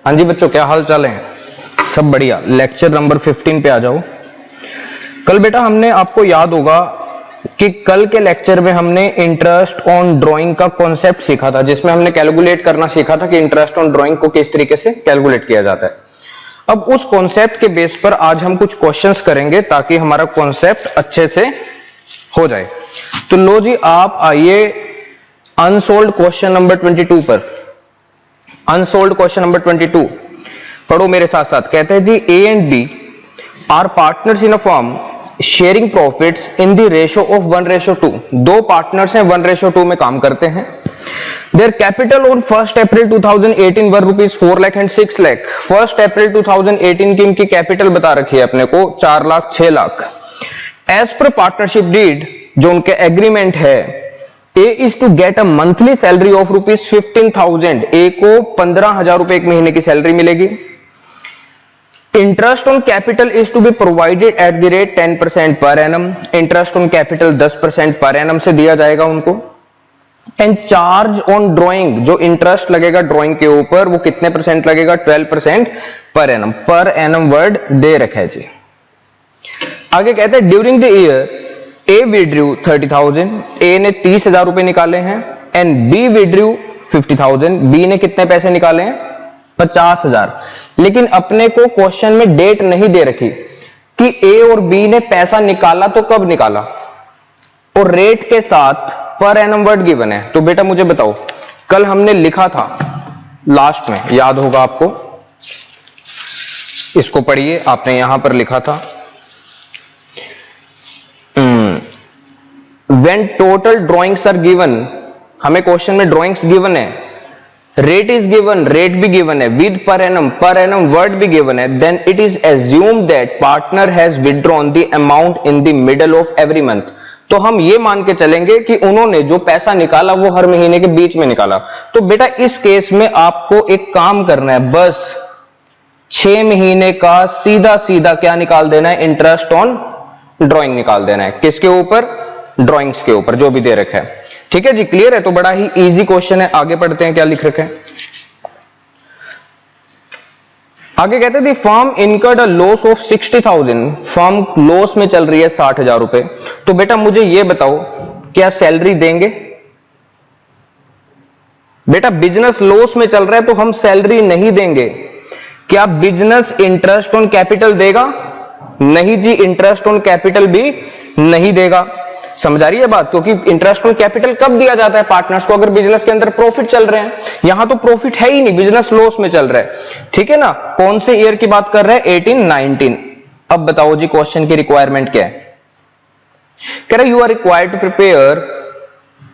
हाँ जी बच्चों, क्या हाल चाल है? सब बढ़िया। लेक्चर नंबर 15 पे आ जाओ। कल बेटा हमने, आपको याद होगा कि कल के लेक्चर में हमने इंटरेस्ट ऑन ड्राइंग का कॉन्सेप्ट सीखा था, जिसमें हमने कैलकुलेट करना सीखा था कि इंटरेस्ट ऑन ड्राइंग को किस तरीके से कैलकुलेट किया जाता है। अब उस कॉन्सेप्ट के बेस पर आज हम कुछ क्वेश्चंस करेंगे ताकि हमारा कॉन्सेप्ट अच्छे से हो जाए। तो लो जी, आप आइए अनसोल्ड क्वेश्चन नंबर 22 पर। अनसोल्ड क्वेश्चन नंबर 22 पढ़ो मेरे साथ साथ। कहते हैं जी, A and B are partners in a firm sharing profits in the ratio of 1:2। दो पार्टनर्स हैं, 1:2 में काम करते हैं। Their capital on 1 April 2018 were rupees 4 lakh and 6 lakh. 1 April 2018 की इनकी कैपिटल बता रखी है अपने को 4 lakh 6 lakh. As per partnership deed, जो उनके एग्रीमेंट है, A is to get a monthly salary of rupees 15,000। A को 15,000 रुपए एक महीने की सैलरी मिलेगी। Interest on capital is to be provided at the rate 10% per annum. Interest on capital 10% per annum से दिया जाएगा उनको। एंड चार्ज ऑन ड्राइंग, जो इंटरेस्ट लगेगा ड्राइंग के ऊपर वो कितने परसेंट लगेगा? 12% पर एनम। पर एनम वर्ड दे रखा है जी। आगे कहते हैं during the year A withdrew 30,000। ए ने 30,000 रुपए निकाले हैं। And B withdrew 50,000। बी ने कितने पैसे निकाले हैं? 50,000। लेकिन अपने को क्वेश्चन में डेट नहीं दे रखी कि ए और बी ने पैसा निकाला तो कब निकाला, और रेट के साथ पर एनम वर्ड गिवन है। तो बेटा मुझे बताओ, कल हमने लिखा था लास्ट में, याद होगा आपको, इसको पढ़िए। आपने यहां पर लिखा था when total drawings are given. हमें क्वेश्चन में ड्राइंग्स गिवन है, रेट इज गिवन, रेट भी गिवन है, विद पर एनम वर्ड भी गिवन है। Then it is assumed that partner has withdrawn the amount in the middle of every month. तो हम ये मान के चलेंगे कि उन्होंने जो पैसा निकाला वो हर महीने के बीच में निकाला। तो बेटा इस केस में आपको एक काम करना है, बस 6 महीने का सीधा सीधा क्या निकाल देना है? इंटरेस्ट ऑन ड्राइंग निकाल देना है। किसके ऊपर? ड्राइंग्स के ऊपर, जो भी दे रखा है। ठीक है जी, क्लियर है? तो बड़ा ही इजी क्वेश्चन है। आगे पढ़ते हैं क्या लिख रखा है। आगे कहते हैं firm incurred a loss of 60,000। Firm loss में चल रही है 60,000 रुपए। तो बेटा मुझे यह बताओ, क्या सैलरी देंगे? बेटा बिजनेस लॉस में चल रहा है तो हम सैलरी नहीं देंगे। क्या बिजनेस इंटरेस्ट ऑन कैपिटल देगा? नहीं जी, इंटरेस्ट ऑन कैपिटल भी नहीं देगा। समझ आ रही है बात? क्योंकि इंटरेस्ट ऑन कैपिटल कब दिया जाता है पार्टनर्स को? अगर बिजनेस के अंदर प्रॉफिट चल रहे हैं। यहां तो प्रॉफिट है ही नहीं, बिजनेस लॉस में चल रहा है। ठीक है ना? कौन से ईयर की बात कर रहे हैं? 18-19। अब बताओ जी क्वेश्चन की रिक्वायरमेंट क्या है। कह रहे you are required to prepare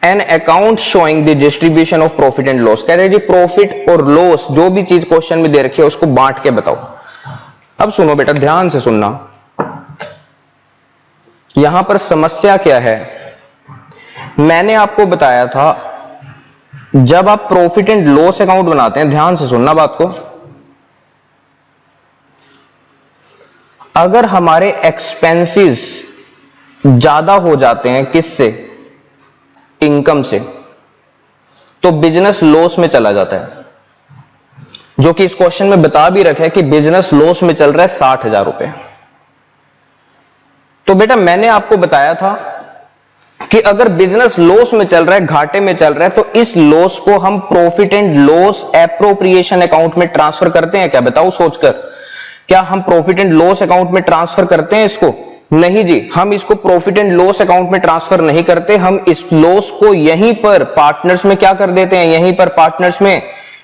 an account showing the distribution of profit and loss. कह रहे जी प्रॉफिट और लॉस जो भी चीज क्वेश्चन में दे रखी है उसको बांट के बताओ। अब सुनो बेटा, ध्यान से सुनना। यहां पर समस्या क्या है? मैंने आपको बताया था जब आप प्रॉफिट एंड लॉस अकाउंट बनाते हैं, ध्यान से सुनना बात को, अगर हमारे एक्सपेंसेस ज्यादा हो जाते हैं किससे? इनकम से, तो बिजनेस लॉस में चला जाता है। जो कि इस क्वेश्चन में बता भी रखा है कि बिजनेस लॉस में चल रहा है 60,000 रुपए। तो बेटा मैंने आपको बताया था कि अगर बिजनेस लॉस में चल रहा है, घाटे में चल रहा है, तो इस लॉस को हम profit and loss appropriation account में ट्रांसफर करते हैं क्या? बताओ सोचकर। क्या हम प्रॉफिट एंड लॉस अकाउंट में ट्रांसफर करते हैं इसको? नहीं जी, हम इसको प्रॉफिट एंड लॉस अकाउंट में ट्रांसफर नहीं करते। हम इस लॉस को यहीं पर पार्टनर्स में क्या कर देते हैं? यहीं पर पार्टनर्स में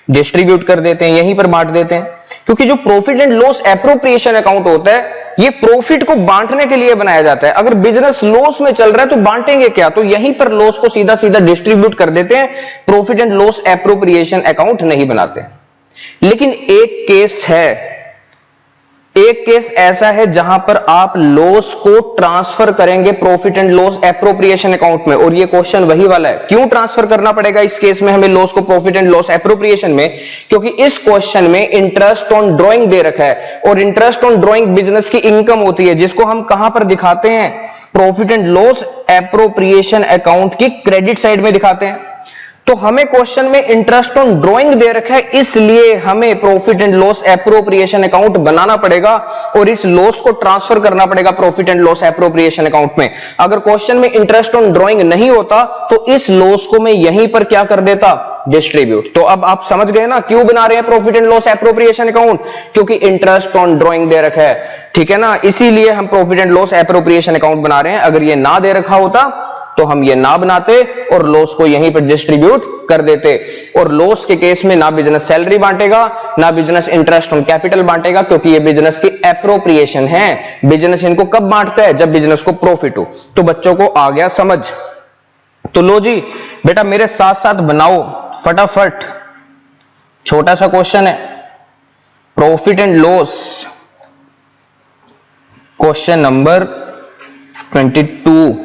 डिस्ट्रीब्यूट कर देते हैं, यहीं पर बांट देते हैं। क्योंकि जो profit and loss appropriation account होता है, ये प्रॉफिट को बांटने के लिए बनाया जाता है। अगर बिजनेस लॉस में चल रहा है तो बांटेंगे क्या? तो यहीं पर लॉस को सीधा सीधा डिस्ट्रीब्यूट कर देते हैं, profit and loss appropriation account नहीं बनाते। लेकिन एक केस है, एक केस ऐसा है जहां पर आप लॉस को ट्रांसफर करेंगे profit and loss appropriation account में, और ये क्वेश्चन वही वाला है। क्यों ट्रांसफर करना पड़ेगा इस केस में हमें लॉस को प्रॉफिट एंड लॉस एप्रोप्रिएशन में? क्योंकि इस क्वेश्चन में इंटरेस्ट ऑन ड्राइंग दे रखा है, और इंटरेस्ट ऑन ड्राइंग बिजनेस की इनकम होती है, जिसको हम कहां पर दिखाते हैं? Profit and loss appropriation account की क्रेडिट साइड में दिखाते हैं। तो हमें क्वेश्चन में इंटरेस्ट ऑन ड्राइंग दे रखा है, इसलिए हमें profit and loss appropriation account बनाना पड़ेगा और इस लॉस को ट्रांसफर करना पड़ेगा profit and loss appropriation account में। अगर क्वेश्चन में इंटरेस्ट ऑन ड्राइंग नहीं होता तो इस लॉस को मैं यहीं पर क्या कर देता, डिस्ट्रीब्यूट। तो अब आप समझ गए ना क्यों बना रहे हैं profit and loss appropriation account, क्योंकि इंटरेस्ट ऑन ड्राइंग दे रखा है, ठीक है ना, इसीलिए हम profit and loss appropriation account बना रहे हैं। अगर ये ना दे रखा होता तो हम ये ना बनाते और लॉस को यहीं पर डिस्ट्रीब्यूट कर देते। और लॉस के केस में ना बिजनेस सैलरी बांटेगा ना बिजनेस इंटरेस्ट ऑन कैपिटल बांटेगा, क्योंकि ये बिजनेस की एप्रोप्रिएशन है। बिजनेस इनको कब बांटता है, जब बिजनेस को प्रॉफिट हो। तो बच्चों को आ गया समझ। तो लो जी बेटा मेरे साथ साथ बनाओ फटाफट, छोटा सा क्वेश्चन है, profit and loss question number 22,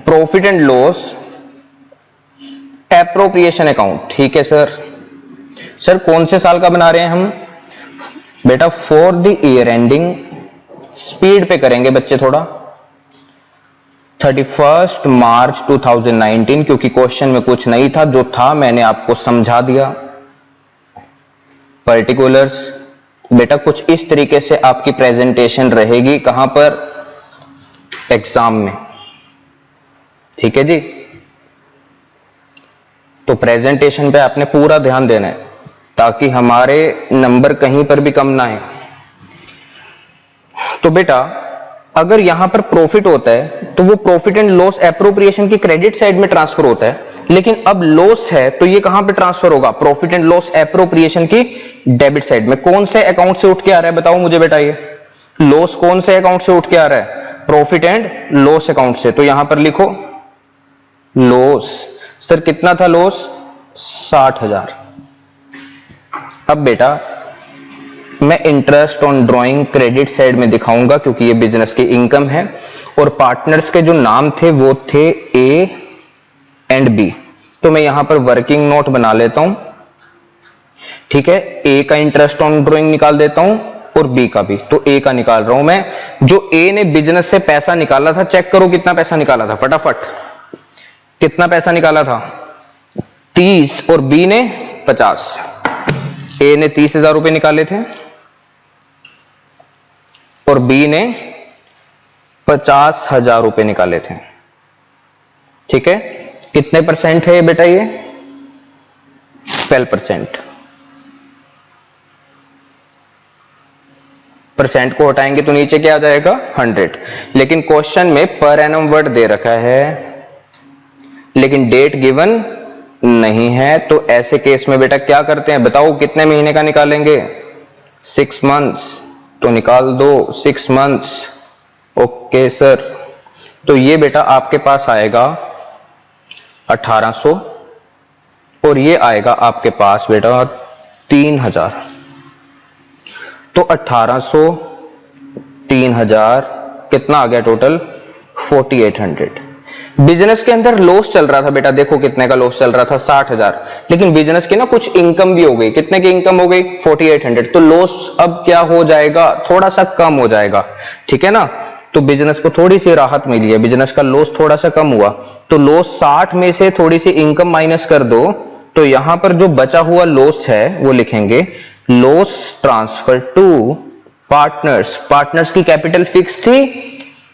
profit and loss appropriation account. ठीक है सर। सर कौन से साल का बना रहे हैं हम, बेटा for the year ending, speed पे करेंगे बच्चे थोड़ा, 31 मार्च 2019, क्योंकि क्वेश्चन में कुछ नहीं था, जो था मैंने आपको समझा दिया। पर्टिकुलर्स बेटा कुछ इस तरीके से आपकी प्रेजेंटेशन रहेगी, कहां पर, एग्जाम में। ठीक है जी। तो प्रेजेंटेशन पे आपने पूरा ध्यान देना है ताकि हमारे नंबर कहीं पर भी कम ना आए। तो बेटा अगर यहां पर प्रॉफिट होता है तो वो प्रॉफिट एंड लॉस एप्रोप्रिएशन की क्रेडिट साइड में ट्रांसफर होता है, लेकिन अब लॉस है तो ये कहां पे ट्रांसफर होगा, प्रॉफिट एंड लॉस एप्रोप्रिएशन की डेबिट साइड में। कौन से अकाउंट से उठ के आ रहा है बताओ मुझे बेटा, ये लॉस कौन से अकाउंट से उठ के आ रहा है, प्रॉफिट एंड लॉस अकाउंट से। तो यहां पर लिखो लॉस। सर कितना था लॉस, 60,000। अब बेटा मैं interest on drawing credit side में दिखाऊंगा क्योंकि ये बिजनेस की इनकम है, और पार्टनर्स के जो नाम थे वो थे ए एंड बी। तो मैं यहां पर वर्किंग नोट बना लेता हूं। ठीक है, ए का इंटरेस्ट ऑन ड्राइंग निकाल देता हूं और बी का भी। तो ए का निकाल रहा हूं मैं। जो ए ने बिजनेस से पैसा निकाला था, चेक करो कितना पैसा निकाला था फटाफट, कितना पैसा निकाला था, 30, और बी ने 50। ए ने 30,000 रुपए निकाले थे और बी ने 50,000 रुपए निकाले थे। ठीक है, कितने परसेंट है बेटा ये, 12%। परसेंट को हटाएंगे तो नीचे क्या आ जाएगा, 100। लेकिन क्वेश्चन में पर एनम वर्ड दे रखा है लेकिन डेट गिवन नहीं है, तो ऐसे केस में बेटा क्या करते हैं बताओ, कितने महीने का निकालेंगे, 6 मंथ्स। तो निकाल दो 6 मंथ्स। Okay sir. तो ये बेटा आपके पास आएगा 1800 और ये आएगा आपके पास बेटा 3000। तो 1800 3000 कितना आ गया टोटल, 4800। बिजनेस के अंदर लॉस चल रहा था बेटा, देखो कितने का लॉस चल रहा था, 60,000। लेकिन बिजनेस की ना कुछ इनकम भी हो गई, कितने की इनकम हो गई, 4800। तो लॉस अब क्या हो जाएगा, थोड़ा सा कम हो जाएगा। ठीक है ना, तो बिजनेस को थोड़ी सी राहत मिली है, बिजनेस का लॉस थोड़ा सा कम हुआ। तो लॉस 60 में से थोड़ी सी इनकम माइनस कर दो, तो यहां पर जो बचा हुआ लॉस है वो लिखेंगे loss transfer to partners. Partners की कैपिटल फिक्स थी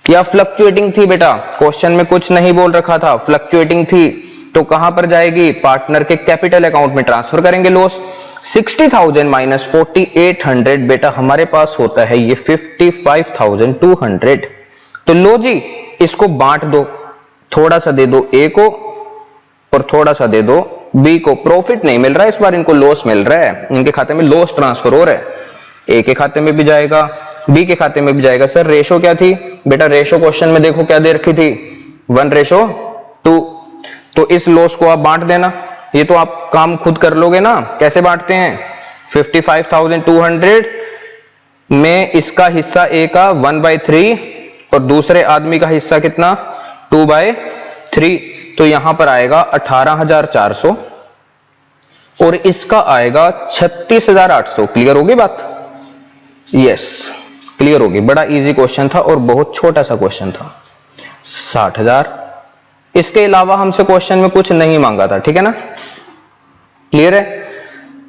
या फ्लक्चुएटिंग थी बेटा, क्वेश्चन में कुछ नहीं बोल रखा था, फ्लक्चुएटिंग थी। तो कहां पर जाएगी, पार्टनर के कैपिटल अकाउंट में ट्रांसफर करेंगे लॉस। 60,000 माइनस 4800 बेटा हमारे पास होता है ये 55,200। तो लो जी इसको बांट दो, थोड़ा सा दे दो ए को और थोड़ा सा दे दो बी को। प्रॉफिट नहीं मिल रहा है इस बार, इनको लॉस मिल रहा है, इनके खाते में लॉस ट्रांसफर हो रहा है। ए के खाते में भी जाएगा, बी के खाते में भी जाएगा। सर रेशो क्या थी बेटा, रेशो क्वेश्चन में देखो क्या दे रखी थी, 1:2। तो इस लॉस को आप बांट देना, ये तो आप काम खुद कर लोगे ना, कैसे बांटते हैं, 55,200 में इसका हिस्सा ए का 1/3 और दूसरे आदमी का हिस्सा कितना, 2/3। तो यहां पर आएगा 18,400 और इसका आएगा 36,800। क्लियर होगी बात, यस क्लियर होगी। बड़ा इजी क्वेश्चन था और बहुत छोटा सा क्वेश्चन था। 60,000 इसके अलावा हमसे क्वेश्चन में कुछ नहीं मांगा था, ठीक है ना, क्लियर है।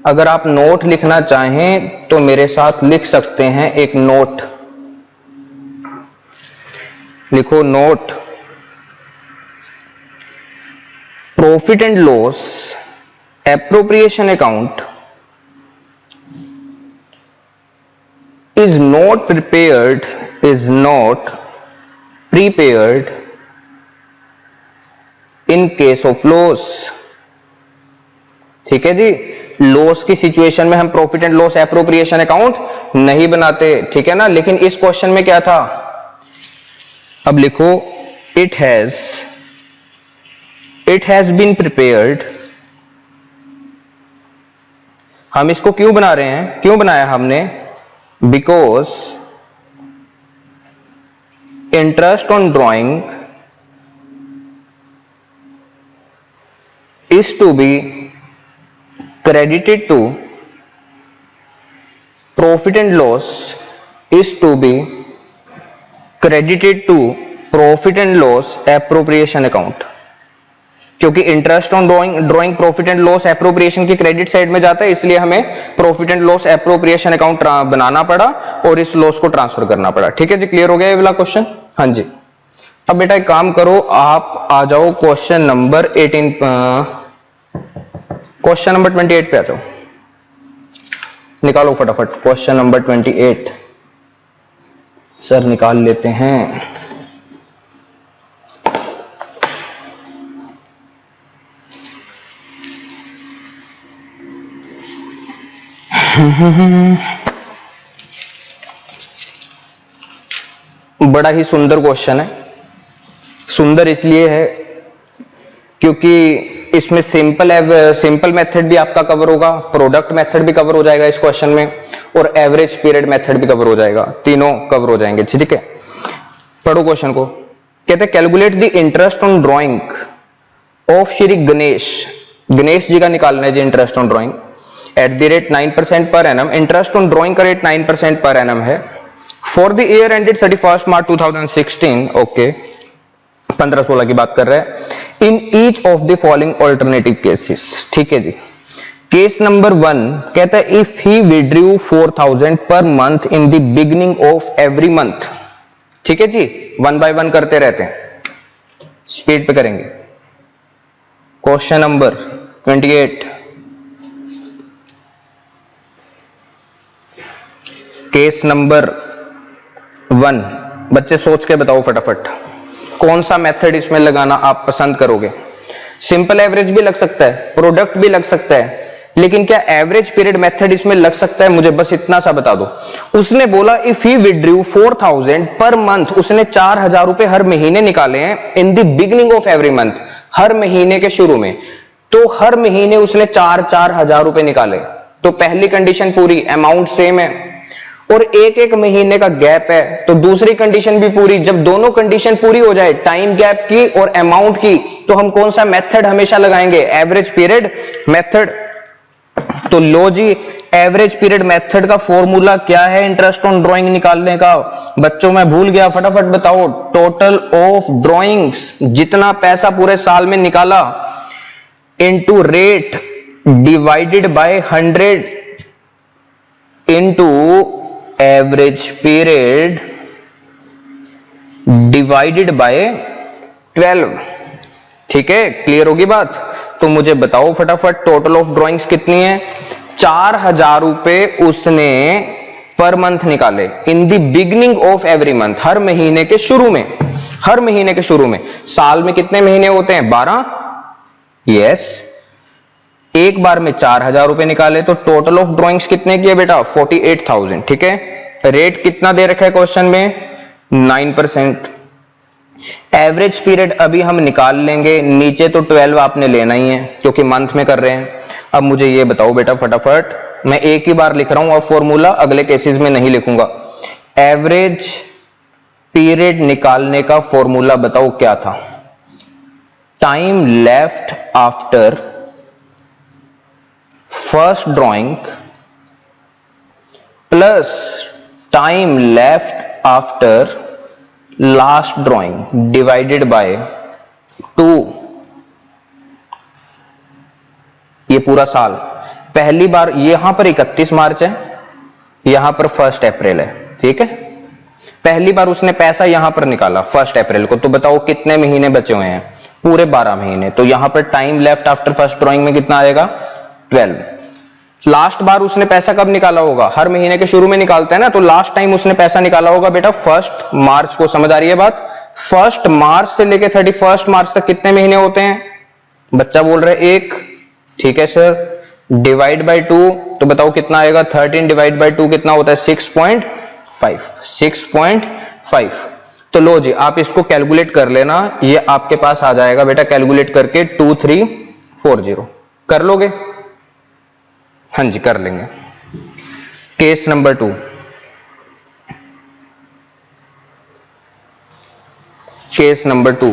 अगर आप नोट लिखना चाहें तो मेरे साथ लिख सकते हैं, एक नोट लिखो, note profit and loss appropriation account is not prepared in case of loss। ठीक है जी, लॉस की सिचुएशन में हम profit and loss appropriation account नहीं बनाते, ठीक है ना। लेकिन इस क्वेश्चन में क्या था, अब लिखो, इट हैज बीन प्रिपेयर्ड। हम इसको क्यों बना रहे हैं, क्यों बनाया हमने, because interest on drawing is to be credited to profit and loss is to be credited to profit and loss appropriation account। क्योंकि interest on drawing profit and loss appropriation की क्रेडिट साइड में जाता है, इसलिए हमें profit and loss appropriation account बनाना पड़ा और इस लॉस को ट्रांसफर करना पड़ा। ठीक है जी, क्लियर हो गया ये वाला क्वेश्चन। हाँ जी, अब बेटा एक काम करो, आप आ जाओ क्वेश्चन नंबर 18, क्वेश्चन नंबर 28 पे आ जाओ, निकालो फटाफट क्वेश्चन नंबर 28। सर निकाल लेते हैं। बड़ा ही सुंदर क्वेश्चन है। सुंदर इसलिए है क्योंकि इसमें सिंपल मेथड भी आपका कवर होगा, प्रोडक्ट मेथड भी कवर हो जाएगा इस क्वेश्चन में, और एवरेज पीरियड मेथड भी कवर हो जाएगा, तीनों कवर हो जाएंगे। ठीक है, पढ़ो क्वेश्चन को। कहते हैं calculate the interest on drawing of Shri Ganesh ji का निकालना है जी interest on drawing at the rate 9% per annum. Interest on drawing का रेट 9% पर एनम है for the year ended 31 March 2016। Okay, 15-16 की बात कर रहे हैं। In each of the following alternative cases. ठीक है जी, केस नंबर 1 कहता है if he withdrew 4000 per month in the beginning of every month. ठीक है जी, 1 बाय 1 करते रहते हैं, स्पीड पे करेंगे। Question number 28, case number 1। बच्चे सोच के बताओ फटाफट कौन सा मेथड इसमें लगाना आप पसंद करोगे। सिंपल एवरेज भी लग सकता है, प्रोडक्ट भी लग सकता है, लेकिन क्या एवरेज पीरियड मेथड इसमें लग सकता है? मुझे बस इतना सा बता दो। उसने बोला if he withdrew 4000 per month, उसने 4000 रुपए हर महीने निकाले हैं in the beginning of every month, हर महीने के शुरू में। तो हर महीने उसने 4-4 हजार रुपए निकाले, तो पहली कंडीशन पूरी, अमाउंट सेम है, और एक महीने का गैप है, तो दूसरी कंडीशन भी पूरी। जब दोनों कंडीशन पूरी हो जाए, टाइम गैप की और अमाउंट की, तो हम कौन सा मेथड हमेशा लगाएंगे? Average period method. तो लो जी, एवरेज पीरियड मेथड का फॉर्मूला क्या है इंटरेस्ट ऑन ड्राइंग निकालने का? बच्चों मैं भूल गया, फटाफट बताओ। टोटल ऑफ ड्राइंग्स, जितना पैसा पूरे साल में निकाला, into rate divided by 100 into average period divided by 12। ठीक है, क्लियर होगी बात? तो मुझे बताओ फटाफट टोटल ऑफ ड्राइंग्स कितनी है? 4000 रुपए उसने पर मंथ निकाले in the beginning of every month, हर महीने के शुरू में। हर महीने के शुरू में। साल में कितने महीने होते हैं? 12। यस, एक बार में 4000 रुपए निकाले, तो टोटल ऑफ ड्राइंग्स कितने की है बेटा? 48,000। ठीक है, रेट कितना दे रखा है क्वेश्चन में? 9%। एवरेज पीरियड अभी हम निकाल लेंगे, नीचे तो 12 आपने लेना ही है क्योंकि मंथ में कर रहे हैं। अब मुझे ये बताओ बेटा फटाफट, मैं एक ही बार लिख रहा हूं, अब फॉर्मूला अगले केसेस में नहीं लिखूंगा। एवरेज पीरियड निकालने का फॉर्मूला बताओ क्या था? Time left after first drawing plus time left after last drawing divided by 2, ये पूरा साल। पहली बार यहां पर 31 मार्च है, यहां पर 1 अप्रैल है, ठीक है। पहली बार उसने पैसा यहां पर निकाला 1 अप्रैल को, तो बताओ कितने महीने बचे हुए हैं? पूरे 12 महीने। तो यहां पर time left after first drawing में कितना आएगा? 12। लास्ट बार उसने पैसा कब निकाला होगा? हर महीने के शुरू में निकालते हैं ना, तो लास्ट टाइम उसने पैसा निकाला होगा बेटा 1 मार्च को। समझ आ रही है बात? 1 मार्च से लेके 31 मार्च तक कितने महीने होते हैं? बच्चा बोल रहे 1, ठीक है सर। डिवाइड बाई 2, तो बताओ कितना आएगा? 13 डिवाइड बाई 2 कितना होता है? 6.5। 6.5। तो लो जी, आप इसको कैलकुलेट कर लेना, ये आपके पास आ जाएगा बेटा कैलकुलेट करके 2340। कर लोगे? हाँ जी कर लेंगे। केस नंबर 2, केस नंबर 2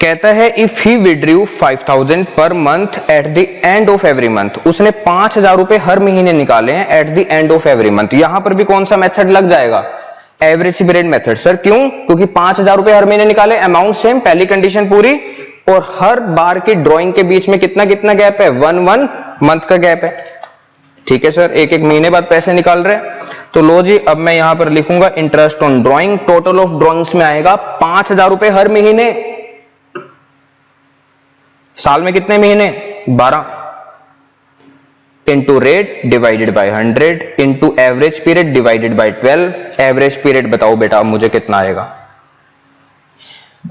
कहता है if he withdrew 5000 per month at the end of every month. उसने 5000 रुपए हर महीने निकाले हैं eight the end of every month. यहां पर भी कौन सा मेथड लग जाएगा? Average period method. सर क्यों? क्योंकि 5000 रुपए हर महीने निकाले, अमाउंट सेम, पहली कंडीशन पूरी, और हर बार की ड्राइंग के बीच में कितना कितना गैप है? 1 मंथ का गैप है, ठीक है सर। एक एक महीने बाद पैसे निकाल रहे हैं। तो लो जी, अब मैं यहां पर लिखूंगा interest on drawing. Total of drawings में आएगा 5000 रुपए हर महीने। साल में कितने महीने? 12। Into rate divided by 100 into average period divided by 12। Average period बताओ बेटा मुझे कितना आएगा?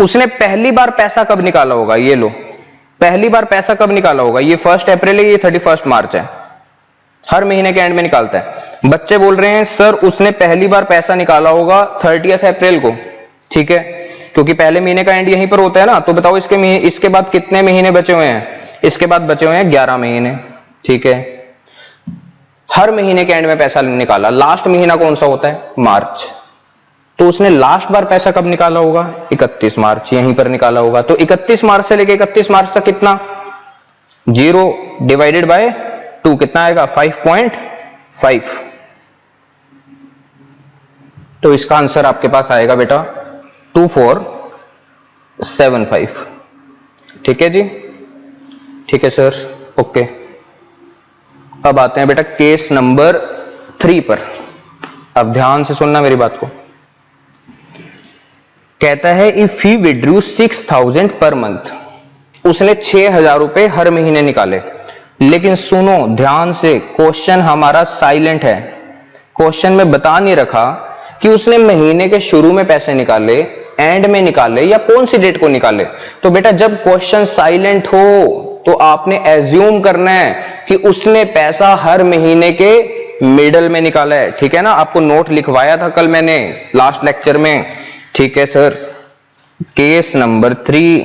उसने पहली बार पैसा कब निकाला होगा? ये लो, पहली बार पैसा कब निकाला होगा? ये 1 अप्रैल है, ये 31 मार्च है। हर महीने के एंड में निकालता है। बच्चे बोल रहे हैं सर उसने पहली बार पैसा निकाला होगा 30 अप्रैल को, ठीक है, क्योंकि पहले महीने का एंड यहीं पर होता है ना। तो बताओ इसके बाद कितने महीने बचे हुए हैं? इसके बाद बचे हुए हैं 11 महीने, ठीक है। हर महीने के एंड में पैसा निकाला। लास्ट महीना कौन सा होता है? मार्च। तो उसने लास्ट बार पैसा कब निकाला होगा? 31 मार्च, यहीं पर निकाला होगा। तो 31 मार्च से लेकर 31 मार्च तक कितना? 0 डिवाइडेड बाय 2 कितना आएगा? 5.5। तो इसका आंसर आपके पास आएगा बेटा 2475, ठीक है जी, ठीक है सर, ओके। अब आते हैं बेटा केस नंबर 3 पर। अब ध्यान से सुनना मेरी बात को। कहता है if he withdrew 6000 per month. उसने 6000 रुपए हर महीने निकाले, लेकिन सुनो ध्यान से, क्वेश्चन हमारा साइलेंट है। क्वेश्चन में बता नहीं रखा कि उसने महीने के शुरू में पैसे निकाले, एंड में निकाले, या कौन सी डेट को निकाले। तो बेटा जब क्वेश्चन साइलेंट हो तो आपने एज्यूम करना है कि उसने पैसा हर महीने के मिडल में निकाला है, ठीक है ना। आपको नोट लिखवाया था कल मैंने लास्ट लेक्चर में, ठीक है सर। केस नंबर 3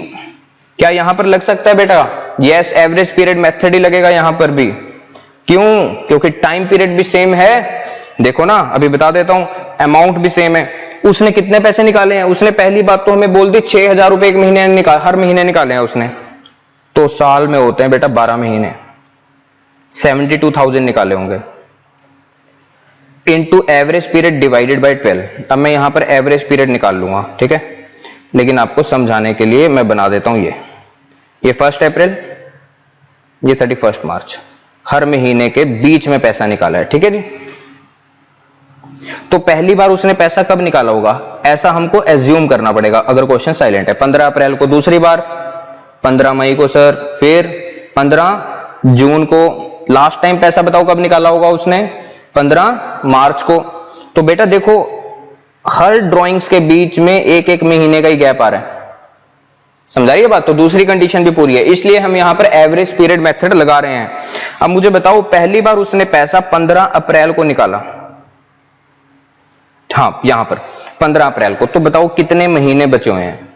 क्या यहां पर लग सकता है बेटा? यस, एवरेज पीरियड मेथड ही लगेगा यहां पर भी। क्यों? क्योंकि टाइम पीरियड भी सेम है। देखो ना, अभी बता देता हूं, अमाउंट भी सेम है। उसने कितने पैसे निकाले हैं? उसने पहली बात तो हमें बोल दी 6000 रुपए एक महीने हर महीने निकाले हैं उसने। तो साल में होते हैं बेटा 12 महीने, 72,000 निकाले होंगे into average period divided by 12। अब मैं यहां पर एवरेज पीरियड निकाल लूंगा, ठीक है, लेकिन आपको समझाने के लिए मैं बना देता हूं ये 1 अप्रैल, ये 31 मार्च, हर महीने के बीच में पैसा निकाला है, ठीक है जी। तो पहली बार उसने पैसा कब निकाला होगा ऐसा हमको एज्यूम करना पड़ेगा अगर क्वेश्चन साइलेंट है। 15 अप्रैल को दूसरी बार, 15 मई को सर, फिर 15 जून को। लास्ट टाइम पैसा बताओ कब निकाला होगा उसने? 15 मार्च को। तो बेटा देखो हर ड्राइंग्स के बीच में एक एक महीने का ही गैप आ रहा है, समझा रही है बात। तो दूसरी कंडीशन भी पूरी है, इसलिए हम यहां पर एवरेज पीरियड मेथड लगा रहे हैं। अब मुझे बताओ पहली बार उसने पैसा 15 अप्रैल को निकाला, हाँ यहां पर 15 अप्रैल को। तो बताओ कितने महीने बचे हुए हैं?